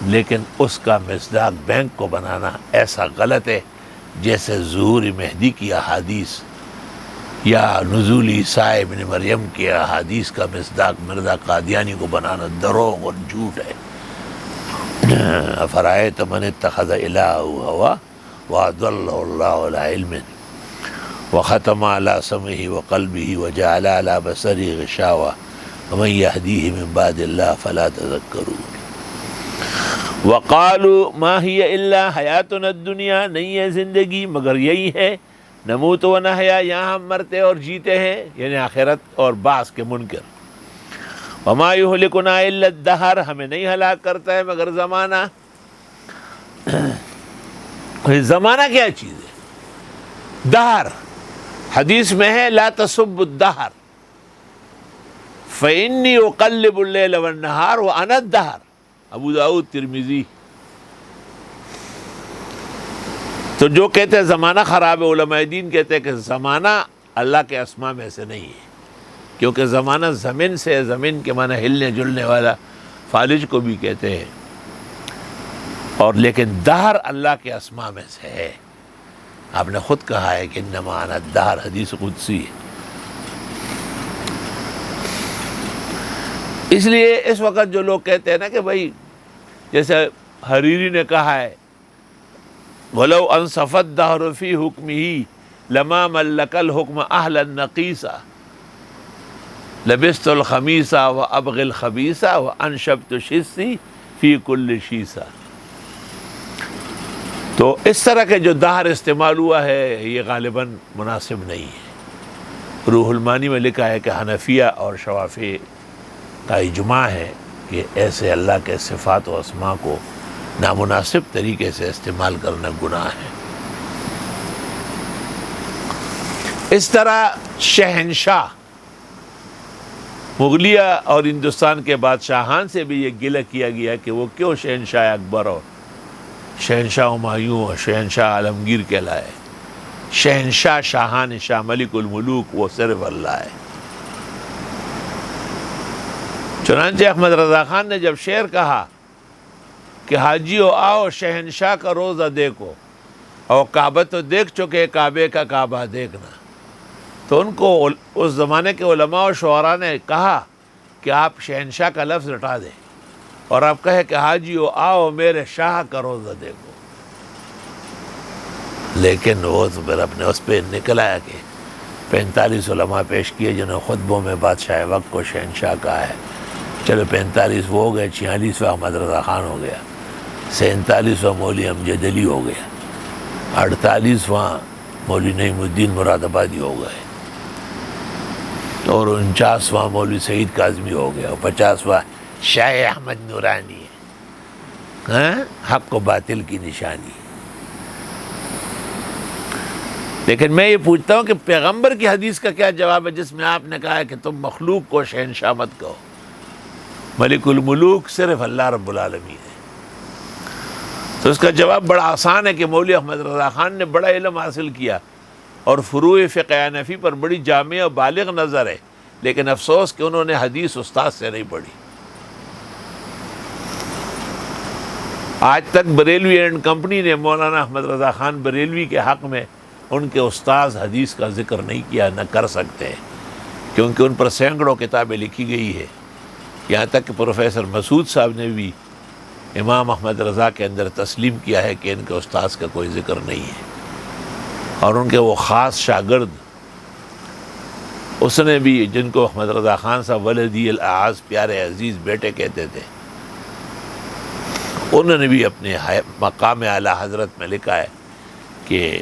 Speaker 1: لیکن اس کا مصداق بینک کو بنانا ایسا غلط ہے جیسے ظہور مہدی کی احادیث یا نزول عیسیٰ ابن مریم کے احادیث کا مصداق مرزا قادیانی کو بنانا دروغ اور جھوٹ ہے۔ افرأیت من اتخذ الہہ ہوا وأضلہ اللہ علی علم وختم علی سمعہ وقلبہ وجعل علی بصرہ غشاوہ ومن یہدیہ من بعد اللہ فلا تذکرون۔ وقالوا ما ہی الا حیاتنا الدنیا، نہیں ہے زندگی مگر یہی ہے، نموت و نحیا، یہاں ہم مرتے اور جیتے ہیں، یعنی آخرت اور بعث کے منکر۔ وما یہلکنا الا الدہر، ہمیں نہیں ہلاک کرتا ہے مگر زمانہ۔ زمانہ کیا چیز ہے؟ دہر، حدیث میں ہے لا تسب الدہر فإنی اقلب اللیل والنہار وأنا الدہر، ابو داؤد ترمذی۔ تو جو کہتے ہیں زمانہ خراب ہے، علماء دین کہتے ہیں کہ زمانہ اللہ کے اسماء میں سے نہیں ہے، کیونکہ زمانہ زمین سے ہے، زمین کے معنی ہلنے جلنے والا، فالج کو بھی کہتے ہیں، اور لیکن دہر اللہ کے اسماء میں سے ہے۔ آپ نے خود کہا ہے کہ انما انا الدہر، حدیث قدسی ہے۔ اس لیے اس وقت جو لوگ کہتے ہیں نا کہ بھائی، جیسے حریری نے کہا ہے وَلَوْ أَنْصَفَ الدَّهْرُ فِي حُكْمِهِ لَمَا مَلَّكَ الْحُكْمَ أَهْلَ النَّقِيسَ لَبِسْتُ الْخَمِيسَ وَأَبْغِ الْخَبِيسَ وَأَنْشَبْتُ شِسِّي فِي كُلِّ شِيسَ۔ تو اس طرح کے جو دہر استعمال ہوا ہے یہ غالباً مناسب نہیں ہے۔ روح المانی میں لکھا ہے کہ حنفیہ اور شوافی کا اجماع ہے کہ ایسے اللہ کے صفات و اسماء کو نامناسب طریقے سے استعمال کرنا گناہ ہے۔ اس طرح شہنشاہ، مغلیہ اور ہندوستان کے بادشاہان سے بھی یہ گلہ کیا گیا کہ وہ کیوں شہنشاہ اکبر اور شہنشاہ ہمایوں اور شہنشاہ عالمگیر کہلائے۔ شہنشاہ، شاہان شاہ، ملک الملوک وہ صرف اللہ ہے۔ چنانچہ احمد رضا خان نے جب شعر کہا کہ حاجیو آؤ شہنشاہ کا روزہ دیکھو اور کعبہ تو دیکھ چکے، کعبے کا کعبہ دیکھنا، تو ان کو اس زمانے کے علماء و شعراء نے کہا کہ آپ شہنشاہ کا لفظ ہٹا دیں اور آپ کہے کہ حاجیو آؤ میرے شاہ کا روزہ دیکھو۔ لیکن وہ تو پھر اپنے اس پہ نکل آیا کہ 45 علماء پیش کیے جنہوں نے خطبوں میں بادشاہ وقت کو شہنشاہ کہا ہے۔ چلو 45 وہ ہو گئے، 46واں احمد رضا خان ہو گیا، 47واں مولوی امجد علی ہو گیا، 48واں مولوی نعیم الدین مراد آبادی ہو گئے، اور 49واں مولوی سعید کاظمی ہو گیا، اور 50واں شاہ احمد نورانی ہے، حق و باطل کی نشانی۔ لیکن میں یہ پوچھتا ہوں کہ پیغمبر کی حدیث کا کیا جواب ہے جس میں آپ نے کہا ہے کہ تم مخلوق کو شہنشاہ مت کہو، ملک الملوک صرف اللہ رب العالمین ہے؟ تو اس کا جواب بڑا آسان ہے کہ مولوی احمد رضا خان نے بڑا علم حاصل کیا اور فروع فقہ حنفی پر بڑی جامع اور بالغ نظر ہے، لیکن افسوس کہ انہوں نے حدیث استاد سے نہیں پڑھی۔ آج تک بریلوی اینڈ کمپنی نے مولانا احمد رضا خان بریلوی کے حق میں ان کے استاذ حدیث کا ذکر نہیں کیا، نہ کر سکتے ہیں، کیونکہ ان پر سینکڑوں کتابیں لکھی گئی ہے۔ یہاں تک کہ پروفیسر مسعود صاحب نے بھی امام احمد رضا کے اندر تسلیم کیا ہے کہ ان کے استاذ کا کوئی ذکر نہیں ہے، اور ان کے وہ خاص شاگرد اس نے بھی، جن کو احمد رضا خان صاحب ولدی الاعز، پیارے عزیز بیٹے کہتے تھے، انہوں نے بھی اپنے مقام اعلیٰ حضرت میں لکھا ہے کہ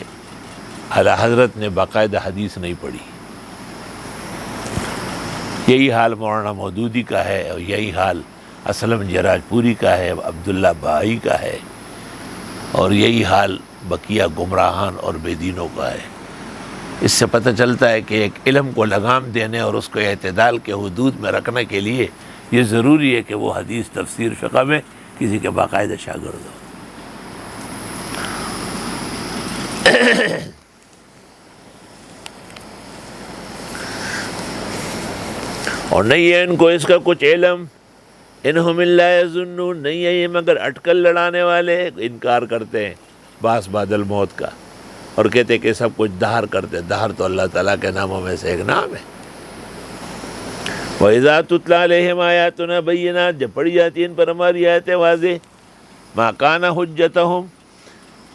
Speaker 1: اعلیٰ حضرت نے باقاعدہ حدیث نہیں پڑھی۔ یہی حال مولانا مودودی کا ہے، اور یہی حال اسلم جراج پوری کا ہے، عبداللہ بہائی کا ہے، اور یہی حال بقیہ گمراہان اور بے دینوں کا ہے۔ اس سے پتہ چلتا ہے کہ ایک علم کو لگام دینے اور اس کو اعتدال کے حدود میں رکھنے کے لیے یہ ضروری ہے کہ وہ حدیث تفسیر فقہ میں کسی کے باقاعدہ شاگرد ہو۔ اور نہیں ہے ان کو اس کا کچھ علم، انہم الا یظنون، نہیں ہے یہ مگر اٹکل لڑانے والے، انکار کرتے ہیں باس بعد الموت کا، اور کہتے کہ سب کچھ دہر کرتے. دہر تو اللہ تعالیٰ کے ناموں میں سے ایک نام ہے. وَإِذَا تُتْلَى عَلَيْهِمْ آيَاتُنَا بَيِّنَاتٍ جب پڑھی جاتی ان پر ہماری آیتیں واضح. مَا كَانَ حُجَّتُهُمْ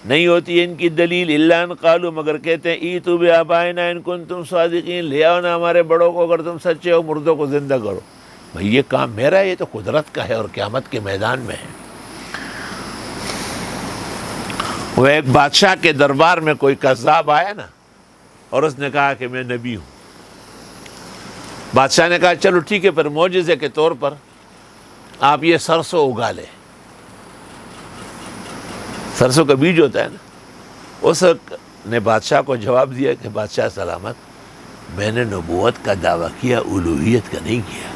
Speaker 1: نہیں ہوتی ان کی دلیل الا ان قالوا مگر کہتے ہیں ایتوا بآبائنا ان کنتم صادقین لے آؤ نا ہمارے بڑوں کو اگر تم سچے ہو, مردوں کو زندہ کرو. بھئی یہ کام میرا ہے, یہ تو قدرت کا ہے اور قیامت کے میدان میں ہے. وہ ایک بادشاہ کے دربار میں کوئی کذاب آیا نا اور اس نے کہا کہ میں نبی ہوں. بادشاہ نے کہا چلو ٹھیک ہے, پھر معجزے کے طور پر آپ یہ سرسوں اگا لیں. سرسوں کا بیج ہوتا ہے نا. اس نے بادشاہ کو جواب دیا کہ بادشاہ سلامت, میں نے نبوت کا دعویٰ کیا, الوہیت کا نہیں کیا.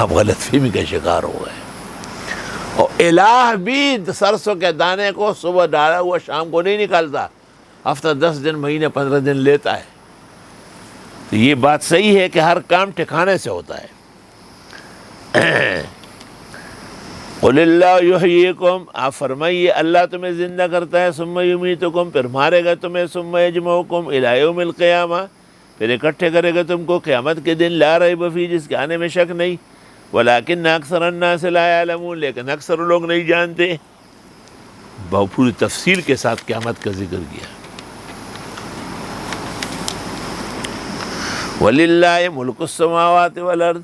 Speaker 1: آپ غلط فہمی کا شکار ہو گئے. اور الہ بھی سرسوں کے دانے کو صبح ڈالا ہوا شام کو نہیں نکالتا, ہفتہ 10 دن مہینے 15 دن لیتا ہے. تو یہ بات صحیح ہے کہ ہر کام ٹھکانے سے ہوتا ہے. قل اللہ یحییکم آپ فرمائیے اللہ تمہیں زندہ کرتا ہے, ثم یمیتکم پھر مارے گا تمہیں, ثم یجمعکم الی یوم القیامہ پھر اکٹھے کرے گا تم کو قیامت کے دن, لا ریب فیہ جس کے آنے میں شک نہیں, ولکن اکثر الناس لا یعلمون لیکن اکثر لوگ نہیں جانتے. بہت پوری تفصیل کے ساتھ قیامت کا ذکر کیا. وَلِلَّهِ مُلْكُ السَّمَاوَاتِ وَالْأَرْضِ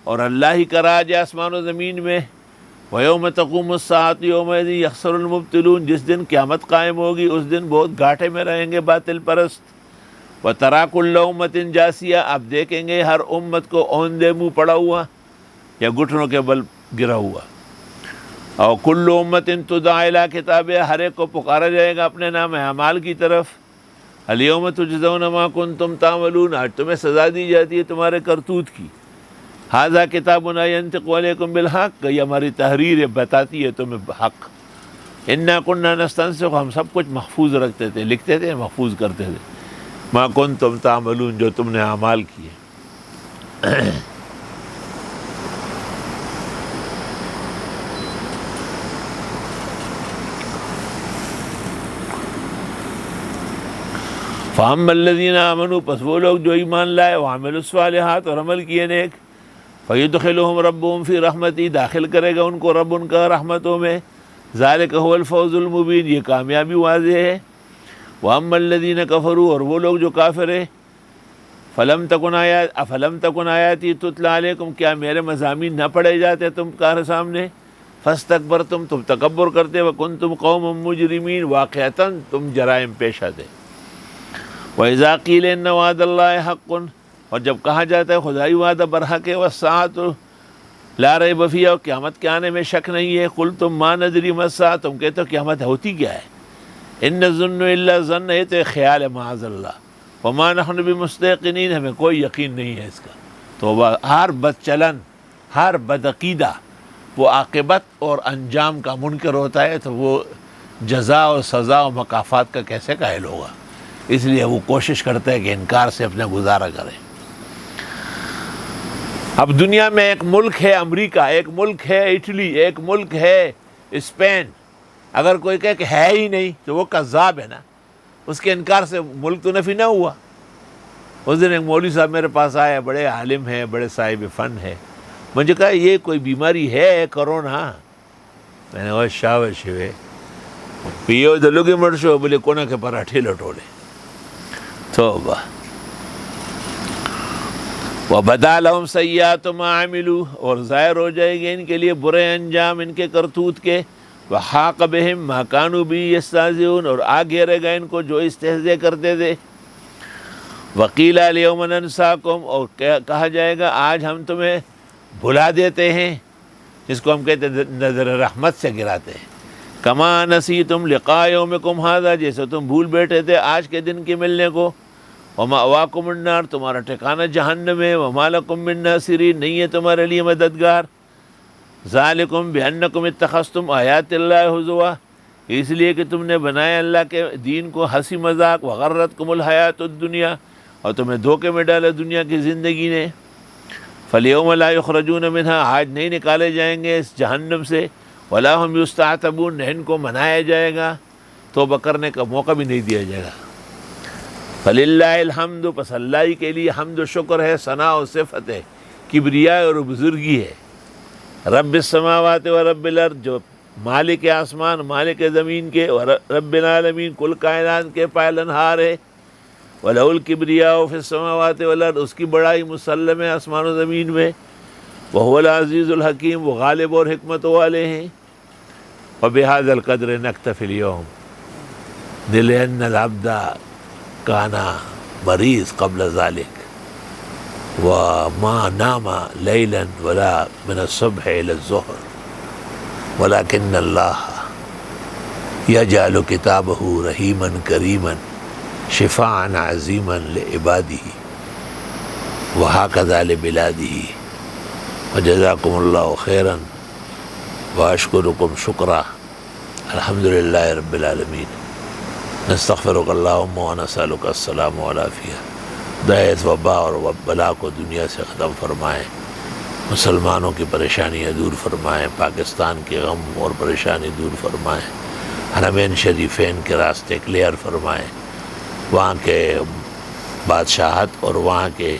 Speaker 1: اور اللہ ہی کا راج ہے آسمان و زمین میں. وَيَوْمَ تَقُومُ السَّاعَةُ يَوْمَئِذٍ يَخْسَرُ الْمُبْطِلُونَ جس دن قیامت قائم ہوگی اس دن بہت گھاٹے میں رہیں گے باطل پرست. وَتَرَىٰ كُلَّ أُمَّةٍ جَاثِيَةً آپ دیکھیں گے ہر امت کو اوندے منہ پڑا ہوا یا گھٹنوں کے بل گرا ہوا. اور كُلُّ أُمَّةٍ تُدْعَىٰ إِلَىٰ كِتَابِهَا ہر ایک کو پکارا جائے گا اپنے نام اعمال کی طرف. الْيَوْمَ تُجْزَوْنَ مَا كُنتُمْ تَعْمَلُونَ آج تمہیں سزا دی جاتی ہے تمہارے کرتوت کی. ھذا کتابنا ينطق علیکم بالحق یہ ہماری تحریر بتاتی ہے تمہیں حق. انا كنا نستنسخ ہم سب کچھ محفوظ رکھتے تھے, لکھتے تھے, محفوظ کرتے تھے. ما کنتم تعملون جو تم نے اعمال کیے. فَأَمَّا الَّذِينَ آمَنُوا پس وہ لوگ جو ایمان لائے, وَعَمِلُوا الصَّالِحَاتِ اور عمل کیے نیک, فَيُدْخِلُهُمْ رَبُّهُمْ فِي رَحْمَتِهِ داخل کرے گا ان کو رب ان کا رحمتوں میں. ذَلِكَ هُوَ الْفَوْزُ الْمُبِينُ یہ کامیابی واضح ہے. وَأَمَّا الَّذِينَ كَفَرُوا اور وہ لوگ جو کافر ہیں, أَفَلَمْ تَكُنْ آيَاتِي تُتْلَىٰ عَلَيْكُمْ کیا میرے مضامین نہ پڑھے جاتے تم کار سامنے, فَاسْتَكْبَرْتُمْ تم تکبر کرتے, وَكُنْتُمْ قَوْمًا مُجْرِمِينَ واقعتاً تم جرائم پیشہ تھے. وَإِذَا قِيلَ إِنَّ وَعْدَ اللَّهِ حَقٌّ اور جب کہا جاتا ہے خدائی وعدہ برحق ہے, وَالسَّاعَةُ لَا رَيْبَ فِيهَا اور قیامت کے آنے میں شک نہیں ہے. قُلْتُمْ مَا نَدْرِي مَا السَّاعَةُ تم کہتے ہو قیامت ہوتی کیا ہے. إِنَّ الظُّنُّ إِلَّا ظَنٌّ یہ تو خیال ہے معاذ اللہ. وَمَا نَحْنُ بِمُسْتَيْقِنِينَ ہمیں کوئی یقین نہیں ہے اس کا. تو ہر بد چلن ہر بدعقیدہ وہ عاقبت اور انجام کا منکر ہوتا ہے, تو وہ جزا اور سزا و مکافات کا کیسے قائل ہوگا. اس لیے وہ کوشش کرتا ہے کہ انکار سے اپنا گزارا کرے. اب دنیا میں ایک ملک ہے امریکہ, ایک ملک ہے اٹلی, ایک ملک ہے اسپین. اگر کوئی کہے کہ ہے ہی نہیں تو وہ کذاب ہے نا, اس کے انکار سے ملک تو نفی نہ ہوا. اس دن ایک مولوی صاحب میرے پاس آئے, بڑے عالم ہیں, بڑے صاحب فن ہے. مجھے کہا یہ کوئی بیماری ہے کرونا. میں نے کہا شاباش ہے پیو دلوگی مرشو بولے کونا کے پراٹھے لٹولے. توبہ. وَبَدَا لَهُمْ سَيِّئَاتُ مَا عَمِلُوا اور ظاہر ہو جائے گے ان کے لیے برے انجام ان کے کرتوت کے. وَحَاقَ بِهِمْ مَا كَانُوا بِهِ يَسْتَهْزِئُونَ اور آ گھیرے گا ان کو جو استہزاء کرتے تھے. وَقِيلَ الْيَوْمَ نَنسَاكُمْ اور کہا جائے گا آج ہم تمہیں بھلا دیتے ہیں, جس کو ہم کہتے ہیں نظر رحمت سے گراتے ہیں. كَمَا نَسِيتُمْ لِقَاءَ يَوْمِكُمْ هَذَا جیسے تم بھول بیٹھے تھے آج کے دن کے ملنے کو. وَمَأْوَاكُمُ النَّارُ تمہارا ٹھکانہ جہنم ہے. وَمَا لَكُم مِّن نَاصِرِينَ نہیں ہے تمہارے لیے مددگار. ذَلِكُمْ بِأَنَّكُمْ اتَّخَذْتُمْ آيَاتِ اللَّهِ هُزُوًا اس لیے کہ تم نے بنایا اللہ کے دین کو ہنسی مذاق. وَغَرَّتْكُمُ الْحَيَاةُ الدُّنْيَا اور تمہیں دھوکے میں ڈالا دنیا کی زندگی نے. فَالْيَوْمَ لَا يُخْرَجُونَ مِنْهَا آج نہیں نکالے جائیں گے اس جہنم سے. وَلَا هُمْ يُسْتَعْتَبُونَ نہ ان کو منایا جائے گا, توبہ کرنے کا موقع بھی نہیں دیا جائے گا. فللہ الحمد، پس اللہ ہی کے لیے حمد و شکر ہے، ثنا و صفت ہے، کبریاء اور بزرگی ہے۔ رب السماوات و رب الارض، جو مالک آسمان مالک زمین کے، اور رب العالمین کل کائنات کے پالنہار ہے۔ وَلَهُ الْكِبْرِيَاءُ فِي السَّمَاوَاتِ وَالْأَرْضِ، اس کی بڑائی مسلم ہے آسمان و زمین میں۔ وَهُوَ الْعَزِيزُ الْحَكِيمُ، وہ غالب اور حکمت والے ہیں۔ وَبِهَذَا الْقَدْرِ نَكْتَفِي الْيَوْمَ، لِأَنَّ الْعَبْدَ كَانَ مَرِيضًا قَبْلَ ذَلِكَ وَمَا نَامَ لَيْلًا وَلَا مِنَ الصُّبْحِ إِلَى الظُّهْرِ وَلَكِنَّ اللَّهَ يَجْعَلُ كِتَابَهُ رَحِيمًا كَرِيمًا شفاعًا عظیما لعباده وهكذا لبلاده وجزاكم الله خيرا واشكركم شكرا الحمد لله رب العالمين نستغفرك اللهم ونسألك السلام والعافية، دائت وبا اور بلا کو دنیا سے ختم فرمائیں، مسلمانوں کی پریشانیاں دور فرمائیں، پاکستان کے غم اور پریشانی دور فرمائیں، حرمین شریفین کے راستے کلیئر فرمائیں، وہاں کے بادشاہت اور وہاں کے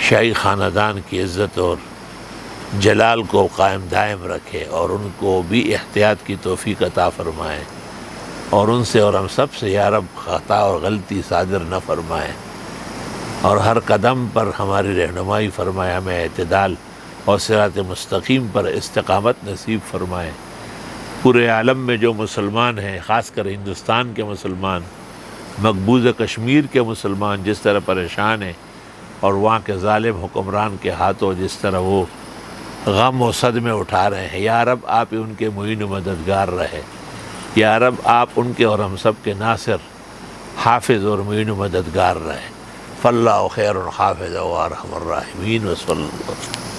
Speaker 1: شاہی خاندان کی عزت اور جلال کو قائم دائم رکھے، اور ان کو بھی احتیاط کی توفیق عطا فرمائیں، اور ان سے اور ہم سب سے یا رب خطا اور غلطی صادر نہ فرمائیں، اور ہر قدم پر ہماری رہنمائی فرمائے، ہمیں اعتدال اور صراط مستقیم پر استقامت نصیب فرمائیں۔ پورے عالم میں جو مسلمان ہیں، خاص کر ہندوستان کے مسلمان، مقبوضہ کشمیر کے مسلمان جس طرح پریشان ہیں، اور وہاں کے ظالم حکمران کے ہاتھوں جس طرح وہ غم و صدمے اٹھا رہے ہیں، یا رب آپ ان کے معین و مددگار رہے، یا رب آپ ان کے اور ہم سب کے ناصر، حافظ اور معین و مددگار رہے۔ فاللہ خیر حافظ و ارحم الراحمین، وصلی اللہ